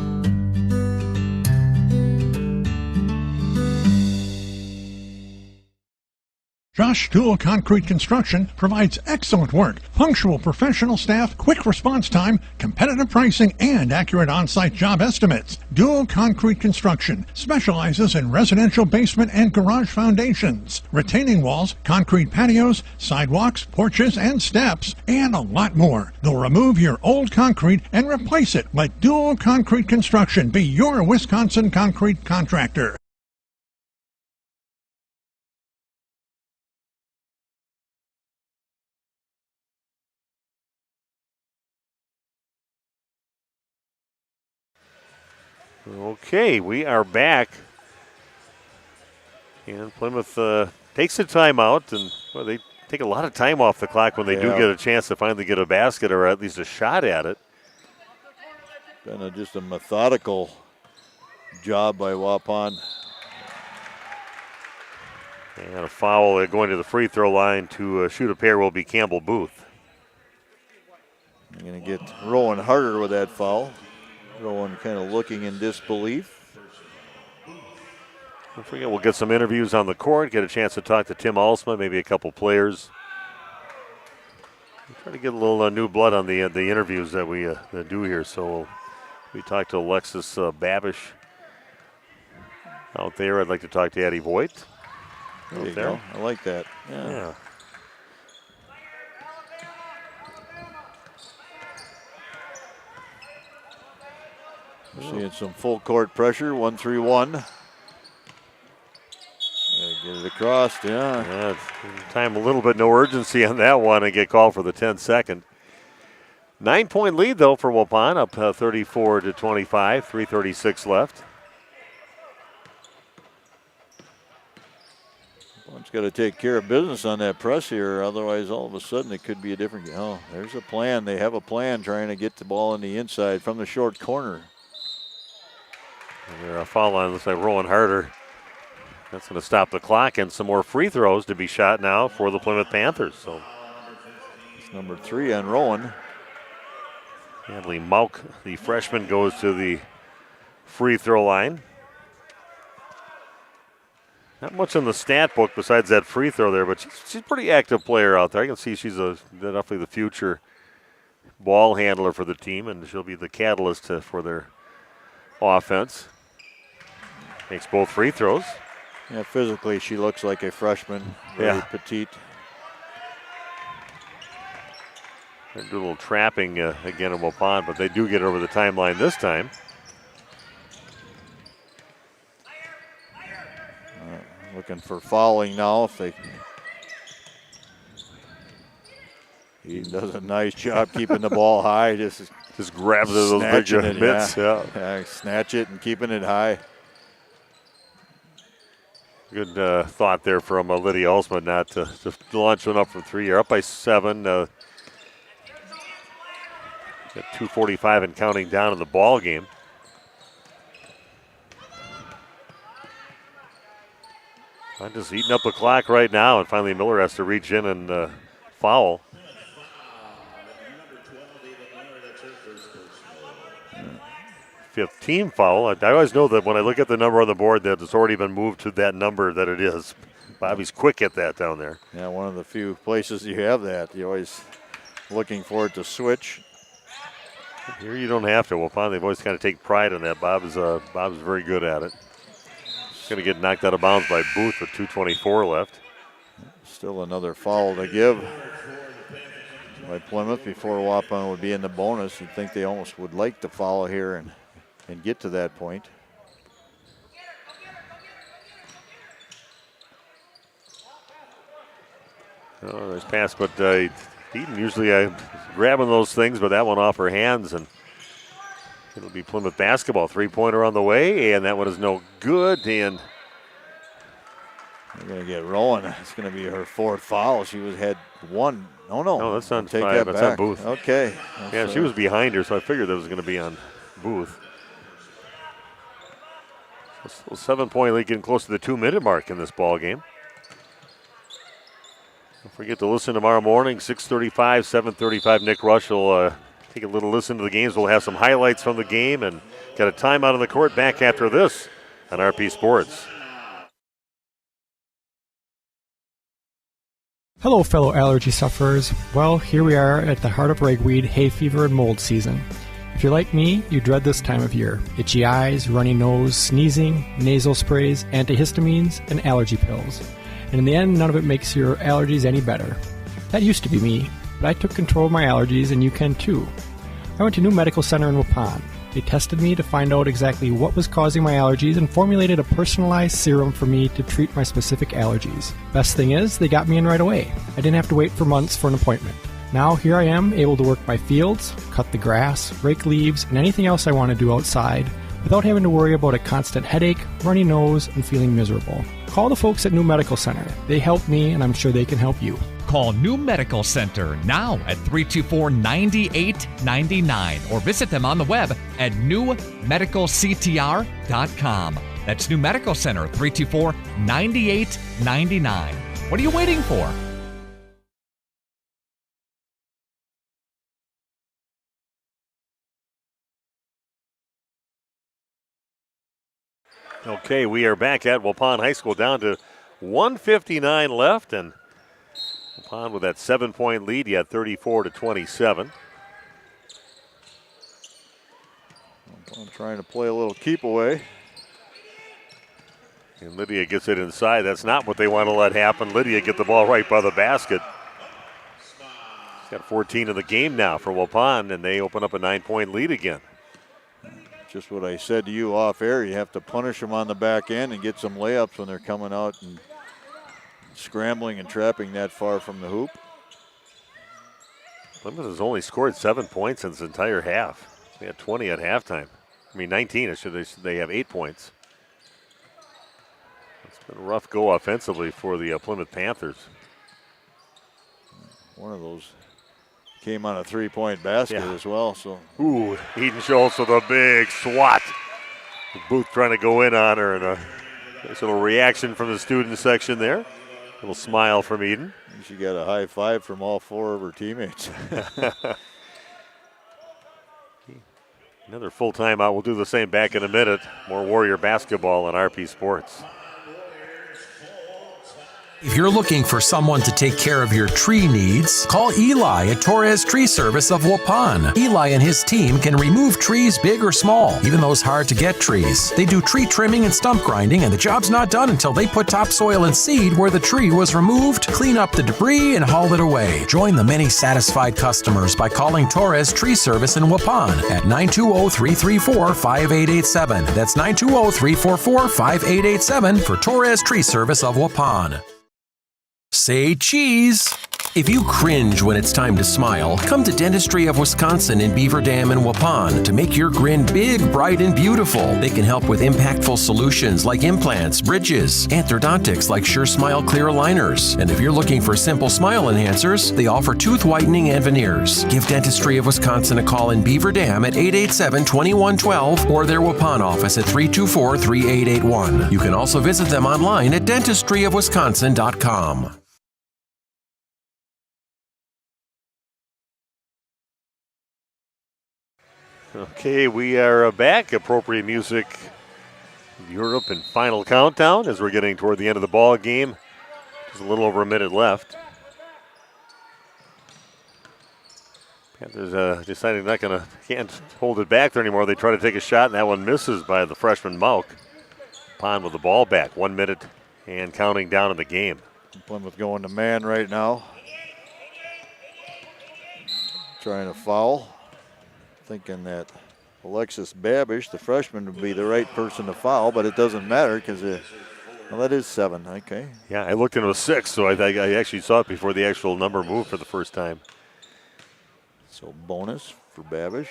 Josh Dual Concrete Construction provides excellent work, punctual professional staff, quick response time, competitive pricing, and accurate on-site job estimates. Dual Concrete Construction specializes in residential basement and garage foundations, retaining walls, concrete patios, sidewalks, porches, and steps, and a lot more. They'll remove your old concrete and replace it. Let Dual Concrete Construction be your Wisconsin concrete contractor. Okay, we are back. And Plymouth takes a timeout, and well, they take a lot of time off the clock when they do get a chance to finally get a basket or at least a shot at it. Been just a methodical job by Waupun. And a foul going to the free throw line to shoot a pair will be Campbell Booth. They're going to get Rowan harder with that foul. Rowan kind of looking in disbelief. Don't forget, we'll get some interviews on the court, get a chance to talk to Tim Alsma, maybe a couple players. We'll try to get a little new blood on the interviews that we that do here. So we talked to Alexis Babish out there. I'd like to talk to Addie Voigt. There you go. I like that. Yeah. Seeing some full court pressure, 1-3-1. Get it across, yeah. Time a little bit, no urgency on that one, and get called for the 10-second. 9-point lead, though, for Waupun, up 34-25, 3:36 left. One's got to take care of business on that press here, otherwise all of a sudden it could be a different game. Oh, there's a plan. They have a plan trying to get the ball on the inside from the short corner. And their foul line looks like rolling harder. That's going to stop the clock, and some more free throws to be shot now for the Plymouth Panthers. So it's number 3 on Rowan. Hadley Mauk, the freshman, goes to the free throw line. Not much in the stat book besides that free throw there, but she's a pretty active player out there. I can see she's definitely the future ball handler for the team, and she'll be the catalyst for their offense. Makes both free throws. Yeah, physically she looks like a freshman, very petite. They do a little trapping again in Waupun, but they do get over the timeline this time. Looking for fouling now. He does a nice job keeping the ball high. Just grabs it those big mitts. Yeah, snatch it and keeping it high. Good thought there from Lydia Olsman not to launch one up from 3. You're up by 7. Got 2:45 and counting down in the ball game. I'm just eating up the clock right now, and finally Miller has to reach in and foul. Fifth team foul. I always know that when I look at the number on the board that it's already been moved to that number that it is. Bobby's quick at that down there. Yeah, one of the few places you have that. You're always looking for it to switch. Here you don't have to. Waupun, they've always kind of take pride in that. Bob's very good at it. He's going to get knocked out of bounds by Booth with 2:24 left. Still another foul to give by Plymouth before Waupun would be in the bonus. You'd think they almost would like to foul here and get to that point. Oh, nice pass, but Eden usually grabbing those things, but that one off her hands, and it'll be Plymouth basketball. 3-pointer on the way, and that one is no good. And they're going to get rolling. It's going to be her 4th foul. She had 1. Oh, no. No, that's on Take 5. that That's back. on Booth. Okay. Yeah, she was behind her, so I figured that was going to be on Booth. So 7-point lead, getting close to the 2-minute mark in this ball game. Don't forget to listen tomorrow morning, 6:35, 7:35. Nick Rush will take a little listen to the games. We'll have some highlights from the game and got a timeout on the court back after this on RP Sports. Hello, fellow allergy sufferers. Well, here we are at the heart of ragweed, hay fever, and mold season. If you're like me, you dread this time of year. Itchy eyes, runny nose, sneezing, nasal sprays, antihistamines, and allergy pills. And in the end, none of it makes your allergies any better. That used to be me, but I took control of my allergies, and you can too. I went to New Medical Center in Waupun. They tested me to find out exactly what was causing my allergies and formulated a personalized serum for me to treat my specific allergies. Best thing is, they got me in right away. I didn't have to wait for months for an appointment. Now here I am, able to work my fields, cut the grass, rake leaves, and anything else I want to do outside without having to worry about a constant headache, runny nose, and feeling miserable. Call the folks at New Medical Center. They helped me, and I'm sure they can help you. Call New Medical Center now at 324-9899 or visit them on the web at newmedicalctr.com. That's New Medical Center, 324-9899. What are you waiting for? Okay, we are back at Waupun High School, down to 1:59 left, and Waupun with that 7-point lead, you had 34-27. I'm trying to play a little keep away. And Lydia gets it inside. That's not what they want to let happen. Lydia get the ball right by the basket. She's got 14 in the game now for Waupun, and they open up a 9-point lead again. Just what I said to you off air, you have to punish them on the back end and get some layups when they're coming out and scrambling and trapping that far from the hoop. Plymouth has only scored 7 points in this entire half. They had 20 at halftime. 19. They have 8 points. It's been a rough go offensively for the Plymouth Panthers. One of those came on a 3-point basket as well. So Eden Schultz with a big swat. Booth trying to go in on her, and a nice little reaction from the student section there. A little smile from Eden. She got a high five from all 4 of her teammates. Another full timeout. We'll do the same back in a minute. More Warrior basketball on RP Sports. If you're looking for someone to take care of your tree needs, call Eli at Torres Tree Service of Waupun. Eli and his team can remove trees big or small, even those hard-to-get trees. They do tree trimming and stump grinding, and the job's not done until they put topsoil and seed where the tree was removed, clean up the debris, and haul it away. Join the many satisfied customers by calling Torres Tree Service in Waupun at 920-334-5887. That's 920-344-5887 for Torres Tree Service of Waupun. Say cheese. If you cringe when it's time to smile, come to Dentistry of Wisconsin in Beaver Dam and Waupun to make your grin big, bright, and beautiful. They can help with impactful solutions like implants, bridges, orthodontics like Sure Smile clear aligners. And if you're looking for simple smile enhancers, they offer tooth whitening and veneers. Give Dentistry of Wisconsin a call in Beaver Dam at 887-2112 or their Waupun office at 324-3881. You can also visit them online at dentistryofwisconsin.com. Okay, we are back. Appropriate music, Europe and final countdown as we're getting toward the end of the ball game. Just a little over a minute left. Panthers deciding can't hold it back there anymore. They try to take a shot, and that one misses by the freshman Malk. Pond with the ball back. 1 minute and counting down in the game. Plymouth going to man right now. Trying to foul. Thinking that Alexis Babish, the freshman, would be the right person to foul, but it doesn't matter because well, that is 7. Okay. Yeah, I looked and it was 6, so I actually saw it before the actual number moved for the first time. So bonus for Babish.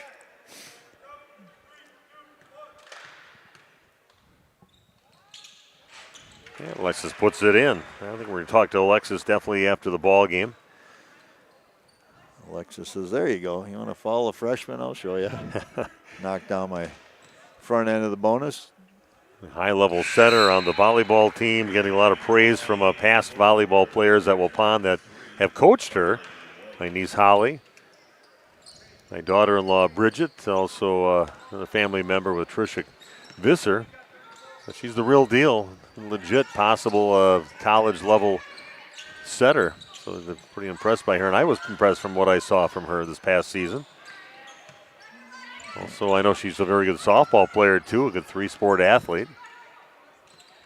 Yeah, Alexis puts it in. I think we're going to talk to Alexis definitely after the ball game. Alexis says, there you go. You want to follow a freshman? I'll show you. Knock down my front end of the bonus. High-level setter on the volleyball team, getting a lot of praise from past volleyball players at Waupun that have coached her. My niece Holly, my daughter-in-law Bridget, also a family member with Tricia Visser. But she's the real deal, legit possible college-level setter. So they're pretty impressed by her, and I was impressed from what I saw from her this past season. Also, I know she's a very good softball player, too, a good 3-sport athlete.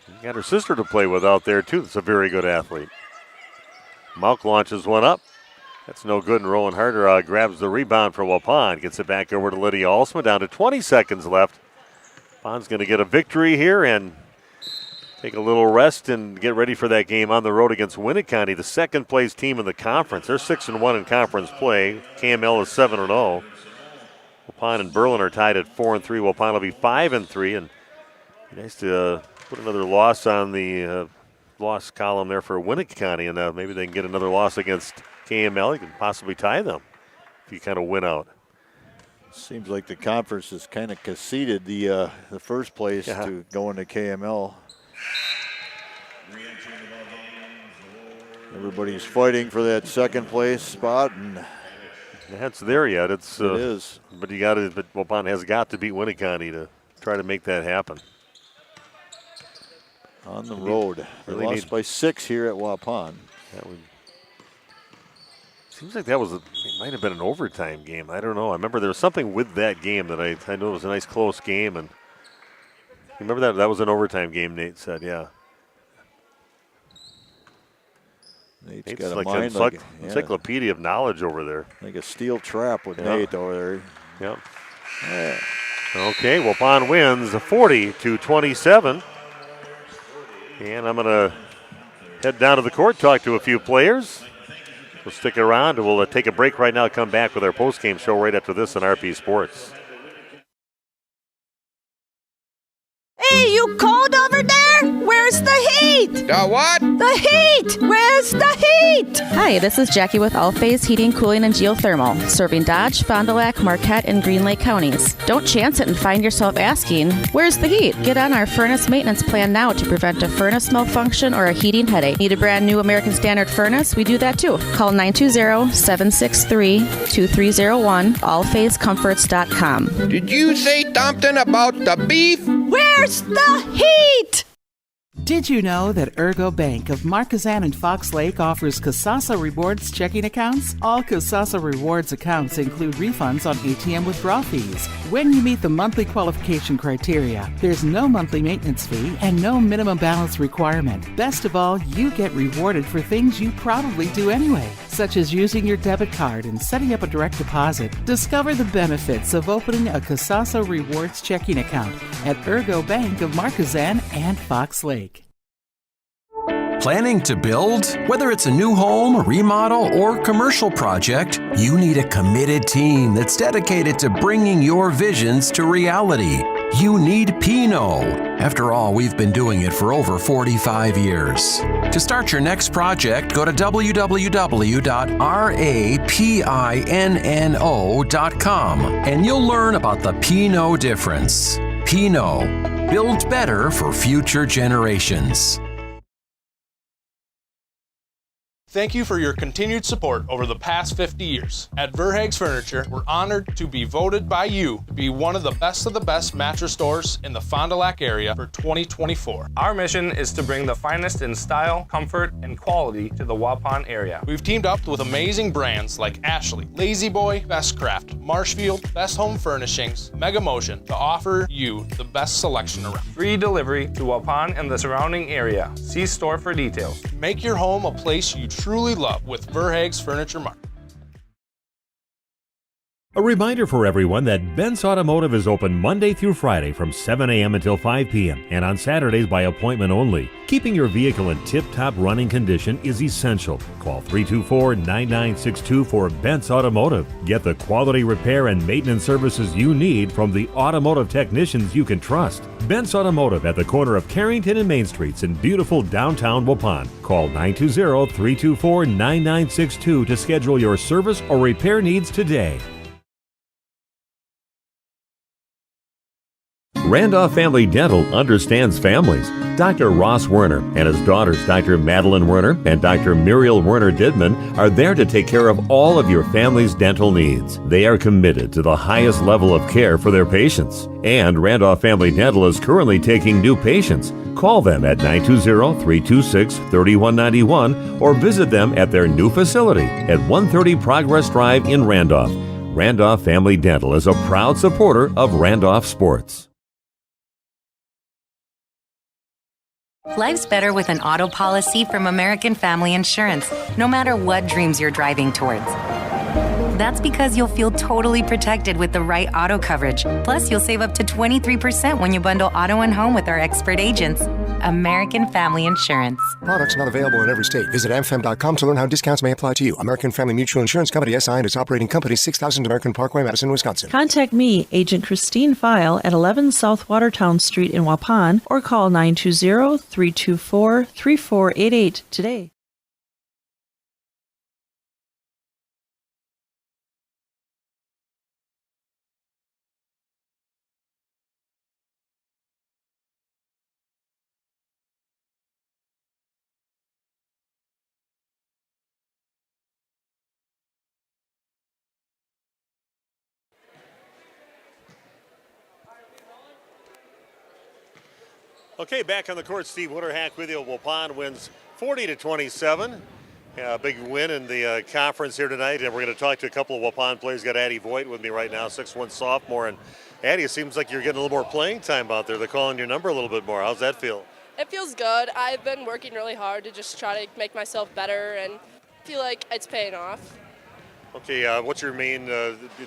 You got her sister to play with out there, too, that's a very good athlete. Malk launches one up. That's no good, and Rowan Harder grabs the rebound for Waupun. Gets it back over to Lydia Alsma, down to 20 seconds left. Wapun's going to get a victory here and take a little rest and get ready for that game on the road against Winneconne, the second-place team in the conference. They're 6-1 in conference play. KML is 7-0. Waupun and Berlin are tied at 4-3. Waupun will be 5-3, and nice to put another loss on the loss column there for Winneconne, and maybe they can get another loss against KML. You can possibly tie them if you kind of win out. Seems like the conference has kind of conceded the first place to go into KML. Everybody's fighting for that second place spot, and that's there yet. It is. But Waupun has got to beat Winneconne to try to make that happen. On the road, they lost by 6 here at Waupun. Seems like it might have been an overtime game. I don't know. I remember there was something with that game that I know it was a nice close game, and you remember that was an overtime game. Nate said, yeah. Nate's Nate's got a like mind an encyclopedia of knowledge over there. Like a steel trap with Nate over there. Yep. Yeah. Okay, Waupun wins 40-27. And I'm going to head down to the court, talk to a few players. We'll stick around, and we'll take a break right now, come back with our post-game show right after this on RP Sports. Hey, you cold over there? Where's the heat? heat? The what? The heat! Where's the heat? Hi, this is Jackie with All Phase Heating, Cooling, and Geothermal, serving Dodge, Fond du Lac, Marquette, and Green Lake counties. Don't chance it and find yourself asking, where's the heat? Get on our furnace maintenance plan now to prevent a furnace malfunction or a heating headache. Need a brand new American Standard furnace? We do that too. Call 920-763-2301, allphasecomforts.com. Did you say something about the beef? Where's the heat? Did you know that Ergo Bank of Marquezan and Fox Lake offers Casasa Rewards checking accounts? All Casasa Rewards accounts include refunds on ATM withdrawal fees. When you meet the monthly qualification criteria, there's no monthly maintenance fee and no minimum balance requirement. Best of all, you get rewarded for things you probably do anyway, such as using your debit card and setting up a direct deposit. Discover the benefits of opening a Casasa Rewards checking account at Ergo Bank of Marquezan and Fox Lake. Planning to build? Whether it's a new home, remodel, or commercial project, you need a committed team that's dedicated to bringing your visions to reality. You need Pinot. After all, we've been doing it for over 45 years. To start your next project, go to www.rapinno.com and you'll learn about the Pinot difference. Pinot, build better for future generations. Thank you for your continued support over the past 50 years. At Verhaeg's Furniture, we're honored to be voted by you to be one of the best mattress stores in the Fond du Lac area for 2024. Our mission is to bring the finest in style, comfort, and quality to the Waupun area. We've teamed up with amazing brands like Ashley, Lazy Boy, Bestcraft, Marshfield, Best Home Furnishings, Mega Motion to offer you the best selection around. Free delivery to Waupun and the surrounding area. See store for details. Make your home a place you truly love with Verhaeg's Furniture Mart. A reminder for everyone that Ben's Automotive is open Monday through Friday from 7 a.m. until 5 p.m. and on Saturdays by appointment only. Keeping your vehicle in tip-top running condition is essential. Call 324-9962 for Ben's Automotive. Get the quality repair and maintenance services you need from the automotive technicians you can trust. Ben's Automotive at the corner of Carrington and Main Streets in beautiful downtown Waupun. Call 920-324-9962 to schedule your service or repair needs today. Randolph Family Dental understands families. Dr. Ross Werner and his daughters, Dr. Madeline Werner and Dr. Muriel Werner Didman, are there to take care of all of your family's dental needs. They are committed to the highest level of care for their patients. And Randolph Family Dental is currently taking new patients. Call them at 920-326-3191 or visit them at their new facility at 130 Progress Drive in Randolph. Randolph Family Dental is a proud supporter of Randolph Sports. Life's better with an auto policy from American Family Insurance, no matter what dreams you're driving towards. That's because you'll feel totally protected with the right auto coverage. Plus, you'll save up to 23% when you bundle auto and home with our expert agents. American Family Insurance. Products not available in every state. Visit amfam.com to learn how discounts may apply to you. American Family Mutual Insurance Company, SI, and its operating company, 6000 American Parkway, Madison, Wisconsin. Contact me, Agent Christine File, at 11 South Watertown Street in Waupun, or call 920-324-3488 today. Okay, back on the court, Steve Winterhack with you. Waupun wins 40-27. A big win in the conference here tonight, and we're going to talk to a couple of Waupun players. Got Addie Voigt with me right now, 6'1" sophomore. And Addie, it seems like you're getting a little more playing time out there. They're calling your number a little bit more. How's that feel? It feels good. I've been working really hard to just try to make myself better, and feel like it's paying off. Okay, what's your main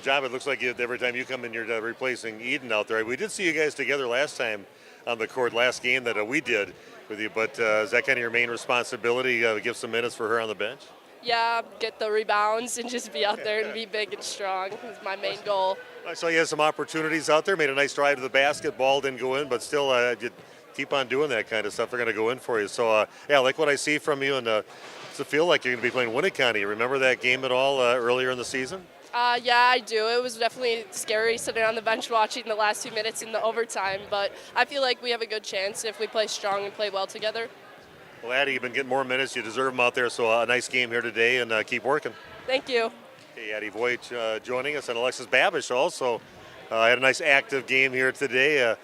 job? It looks like every time you come in, you're replacing Eden out there. We did see you guys together last time on the court, last game that we did with you, but is that kind of your main responsibility, give some minutes for her on the bench? Yeah, get the rebounds and just be out there and be big and strong is my main goal. I saw you had some opportunities out there, made a nice drive to the basket, ball didn't go in, but still keep on doing that kind of stuff. They're going to go in for you. So, I like what I see from you, and does it feel like you're going to be playing Winneconne? Remember that game at all earlier in the season? Yeah, I do. It was definitely scary sitting on the bench watching the last 2 minutes in the overtime, but I feel like we have a good chance if we play strong and play well together. Well, Addie, you've been getting more minutes. You deserve them out there, so a nice game here today, and keep working. Thank you. Okay, Addie Voigt joining us, and Alexis Babish also had a nice active game here today.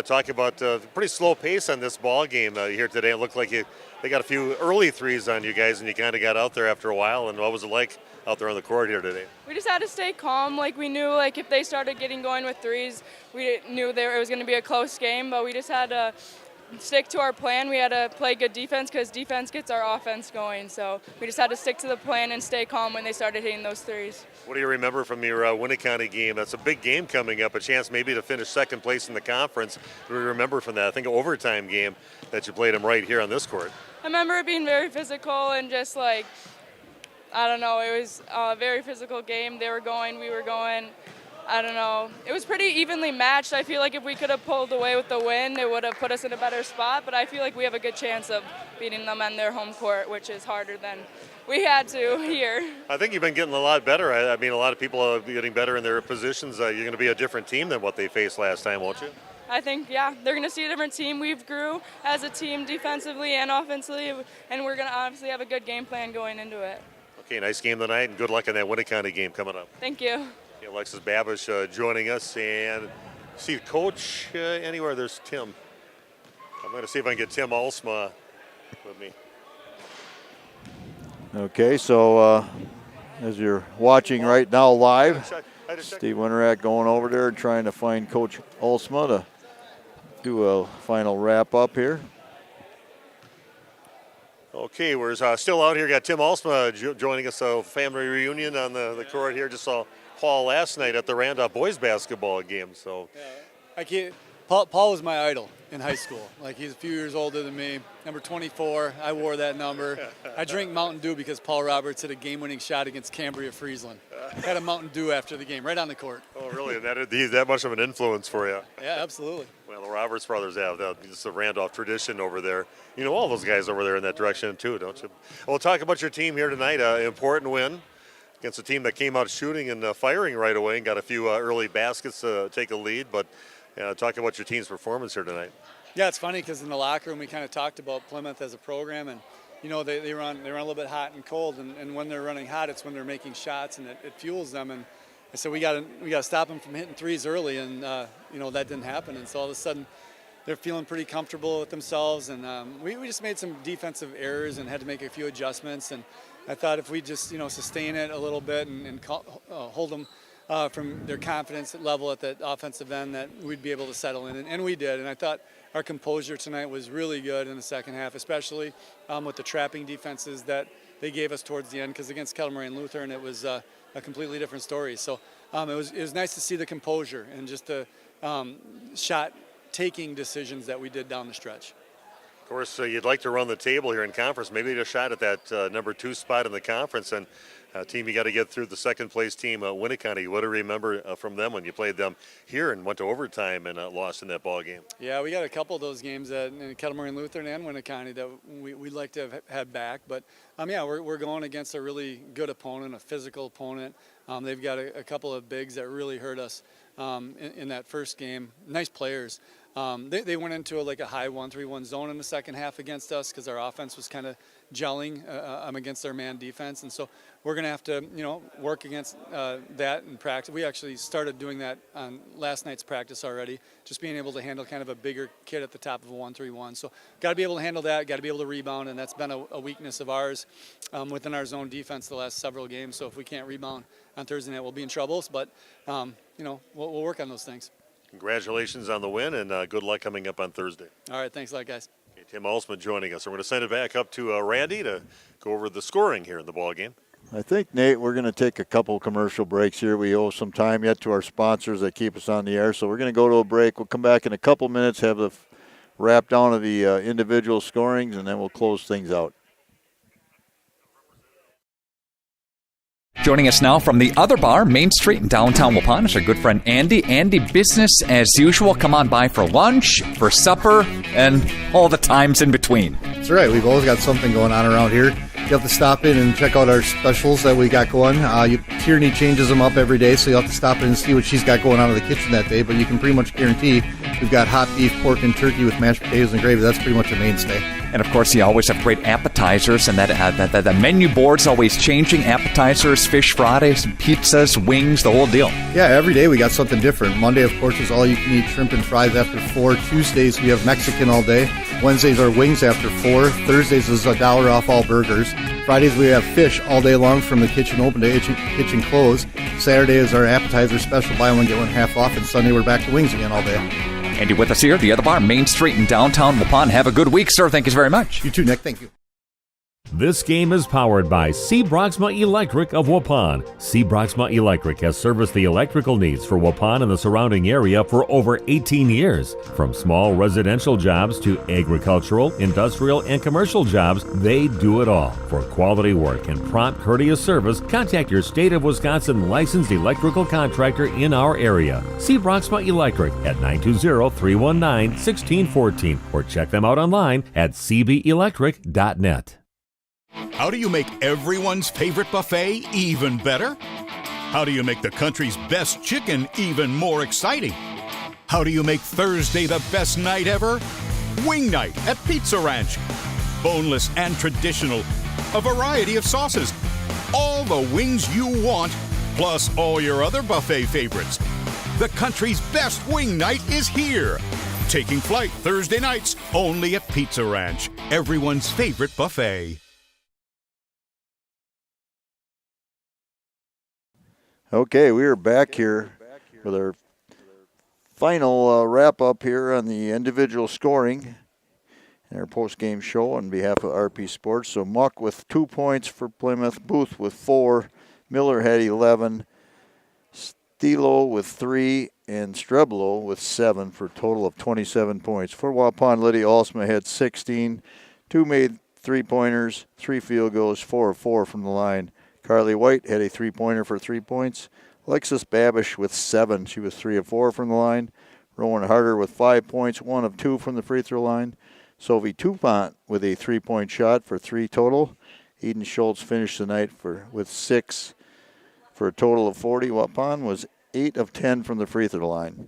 Talking about pretty slow pace on this ball game here today. It looked like they got a few early threes on you guys, and you kind of got out there after a while. And what was it like out there on the court here today? We just had to stay calm. Like, we knew, like, if they started getting going with threes, we knew it was going to be a close game, but we just had to stick to our plan. We had to play good defense because defense gets our offense going. So we just had to stick to the plan and stay calm when they started hitting those threes. What do you remember from your Winneconne game? That's a big game coming up, a chance maybe to finish second place in the conference. What do you remember from that? I think an overtime game that you played them right here on this court. I remember it being very physical and just like, I don't know, it was a very physical game. They were going, we were going. I don't know. It was pretty evenly matched. I feel like if we could have pulled away with the win, it would have put us in a better spot. But I feel like we have a good chance of beating them on their home court, which is harder than we had to here. I think you've been getting a lot better. I mean, a lot of people are getting better in their positions. You're going to be a different team than what they faced last time, won't you? I think, yeah, they're going to see a different team. We've grew as a team defensively and offensively, and we're going to obviously have a good game plan going into it. Okay, nice game tonight, and good luck in that Winneconne game coming up. Thank you. Alexis Babish joining us, and see the coach anywhere. There's Tim. I'm going to see if I can get Tim Alsma with me. Okay, so as you're watching right now live, Steve Winterak going over there and trying to find Coach Alsma to do a final wrap up here. Okay, we're still out here. Got Tim Alsma joining us, a family reunion on the court here. Just saw Paul last night at the Randolph boys basketball game. So, Paul was my idol in high school. Like, he's a few years older than me. Number 24, I wore that number. I drink Mountain Dew because Paul Roberts hit a game-winning shot against Cambria Friesland. Had a Mountain Dew after the game, right on the court. Oh, really? He's that much of an influence for you? Yeah, absolutely. Well, the Roberts brothers have just a Randolph tradition over there. You know all those guys over there in that direction too, don't you? Well, talk about your team here tonight. Important win against a team that came out shooting and firing right away and got a few early baskets to take a lead. But talk about your team's performance here tonight. Yeah, it's funny because in the locker room we kind of talked about Plymouth as a program, and they run a little bit hot and cold, and when they're running hot, it's when they're making shots, and it fuels them. And I said we got to stop them from hitting threes early, and that didn't happen. And so all of a sudden they're feeling pretty comfortable with themselves, and we just made some defensive errors and had to make a few adjustments. And I thought if we just sustain it a little bit and hold them from their confidence level at the offensive end, that we'd be able to settle in, and we did. And I thought our composure tonight was really good in the second half, especially with the trapping defenses that they gave us towards the end, because against Kettle Moraine Lutheran it was a completely different story. So it was nice to see the composure and just the shot-taking decisions that we did down the stretch. Of course, you'd like to run the table here in conference. Maybe a shot at that number 2 spot in the conference. And team, you got to get through the second-place team, Winneconne. What do you remember from them when you played them here and went to overtime and lost in that ball game? Yeah, we got a couple of those games in Kettle Moraine Lutheran and Winneconne that we'd like to have had back. But, we're going against a really good opponent, a physical opponent. They've got a couple of bigs that really hurt us in that first game. Nice players. They went into a high 1-3-1 zone in the second half against us because our offense was kind of gelling against their man defense, and so we're going to have to work against that in practice. We actually started doing that on last night's practice already, just being able to handle kind of a bigger kid at the top of a 1-3-1. So got to be able to handle that, got to be able to rebound, and that's been a weakness of ours within our zone defense the last several games. So if we can't rebound on Thursday night, we'll be in trouble, but we'll work on those things. Congratulations on the win, and good luck coming up on Thursday. All right, thanks a lot, guys. Okay, Tim Alsma joining us. We're going to send it back up to Randy to go over the scoring here in the ball game. I think, Nate, we're going to take a couple commercial breaks here. We owe some time yet to our sponsors that keep us on the air, so we're going to go to a break. We'll come back in a couple minutes, have the wrap down of the individual scorings, and then we'll close things out. Joining us now from the other bar, Main Street in downtown Waupun, is our good friend Andy. Andy, business as usual. Come on by for lunch, for supper, and all the times in between. That's right. We've always got something going on around here. You have to stop in and check out our specials that we got going. Tierney changes them up every day, so you'll have to stop in and see what she's got going on in the kitchen that day. But you can pretty much guarantee we've got hot beef, pork, and turkey with mashed potatoes and gravy. That's pretty much a mainstay. And, of course, you always have great appetizers, and that menu board's always changing. Appetizers, fish Fridays, pizzas, wings, the whole deal. Yeah, every day we got something different. Monday, of course, is all-you-can-eat shrimp and fries after 4. Tuesdays, we have Mexican all day. Wednesdays are wings after 4. Thursdays is $1 off all burgers. Fridays, we have fish all day long from the kitchen open to kitchen close. Saturday is our appetizer special, buy one, get one half off. And Sunday, we're back to wings again all day. Andy with us here, the other bar, Main Street in downtown Waupun. Have a good week, sir. Thank you very much. You too, Nick. Thank you. This game is powered by C. Broxma Electric of Waupun. C. Broxma Electric has serviced the electrical needs for Waupun and the surrounding area for over 18 years. From small residential jobs to agricultural, industrial, and commercial jobs, they do it all. For quality work and prompt, courteous service, contact your State of Wisconsin licensed electrical contractor in our area. C. Broxma Electric at 920-319-1614 or check them out online at cbelectric.net. How do you make everyone's favorite buffet even better? How do you make the country's best chicken even more exciting? How do you make Thursday the best night ever? Wing night at Pizza Ranch. Boneless and traditional. A variety of sauces. All the wings you want, plus all your other buffet favorites. The country's best wing night is here. Taking flight Thursday nights only at Pizza Ranch. Everyone's favorite buffet. Okay, we are back here with our final wrap-up here on the individual scoring in our post-game show on behalf of RP Sports. So Muck with 2 points for Plymouth, Booth with 4, Miller had 11, Stilo with 3, and Streblo with 7 for a total of 27 points. For Waupun, Lydia Alsma had 16, 2 made 3-pointers, 3 field goals, 4 of 4 from the line. Carly White had a 3-pointer for 3 points. Alexis Babish with 7. She was 3 of 4 from the line. Rowan Harder with 5 points, 1 of 2 from the free throw line. Sophie Tupont with a 3-point shot for 3 total. Eden Schultz finished the night with 6 for a total of 40. Waupun was 8 of 10 from the free throw line.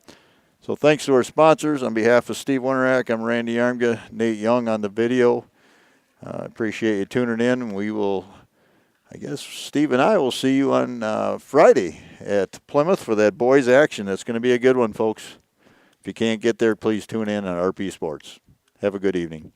So thanks to our sponsors. On behalf of Steve Winterak, I'm Randy Armga, Nate Young on the video. Appreciate you tuning in. We will... I guess Steve and I will see you on Friday at Plymouth for that boys action. That's going to be a good one, folks. If you can't get there, please tune in on RP Sports. Have a good evening.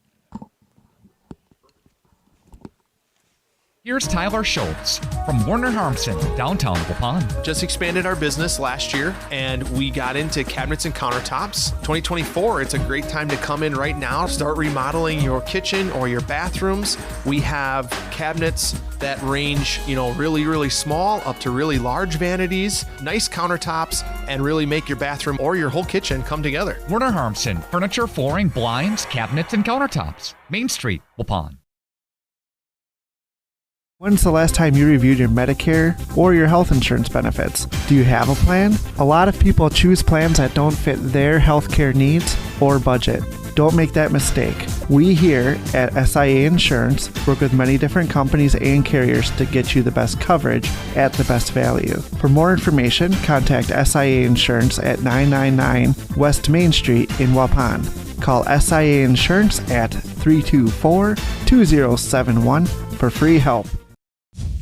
Here's Tyler Schultz from Warner Harmson, downtown Waupun. Just expanded our business last year, and we got into cabinets and countertops. 2024, it's a great time to come in right now. Start remodeling your kitchen or your bathrooms. We have cabinets that range, really, really small up to really large vanities, nice countertops, and really make your bathroom or your whole kitchen come together. Warner Harmson, furniture, flooring, blinds, cabinets, and countertops. Main Street, Waupun. When's the last time you reviewed your Medicare or your health insurance benefits? Do you have a plan? A lot of people choose plans that don't fit their healthcare needs or budget. Don't make that mistake. We here at SIA Insurance work with many different companies and carriers to get you the best coverage at the best value. For more information, contact SIA Insurance at 999 West Main Street in Waupun. Call SIA Insurance at 324-2071 for free help.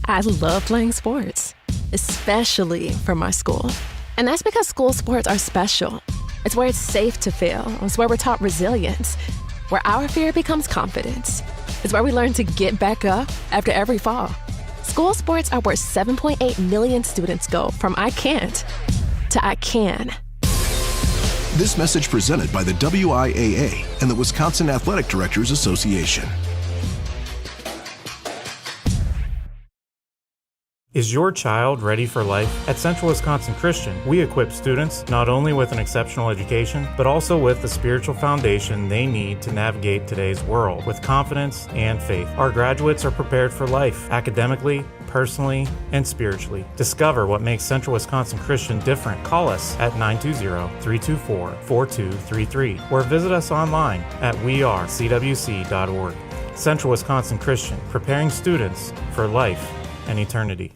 I love playing sports, especially for my school. And that's because school sports are special. It's where it's safe to fail. It's where we're taught resilience, where our fear becomes confidence. It's where we learn to get back up after every fall. School sports are where 7.8 million students go from I can't to I can. This message presented by the WIAA and the Wisconsin Athletic Directors Association. Is your child ready for life? At Central Wisconsin Christian, we equip students not only with an exceptional education, but also with the spiritual foundation they need to navigate today's world with confidence and faith. Our graduates are prepared for life, academically, personally, and spiritually. Discover what makes Central Wisconsin Christian different. Call us at 920-324-4233 or visit us online at wearecwc.org. Central Wisconsin Christian, preparing students for life and eternity.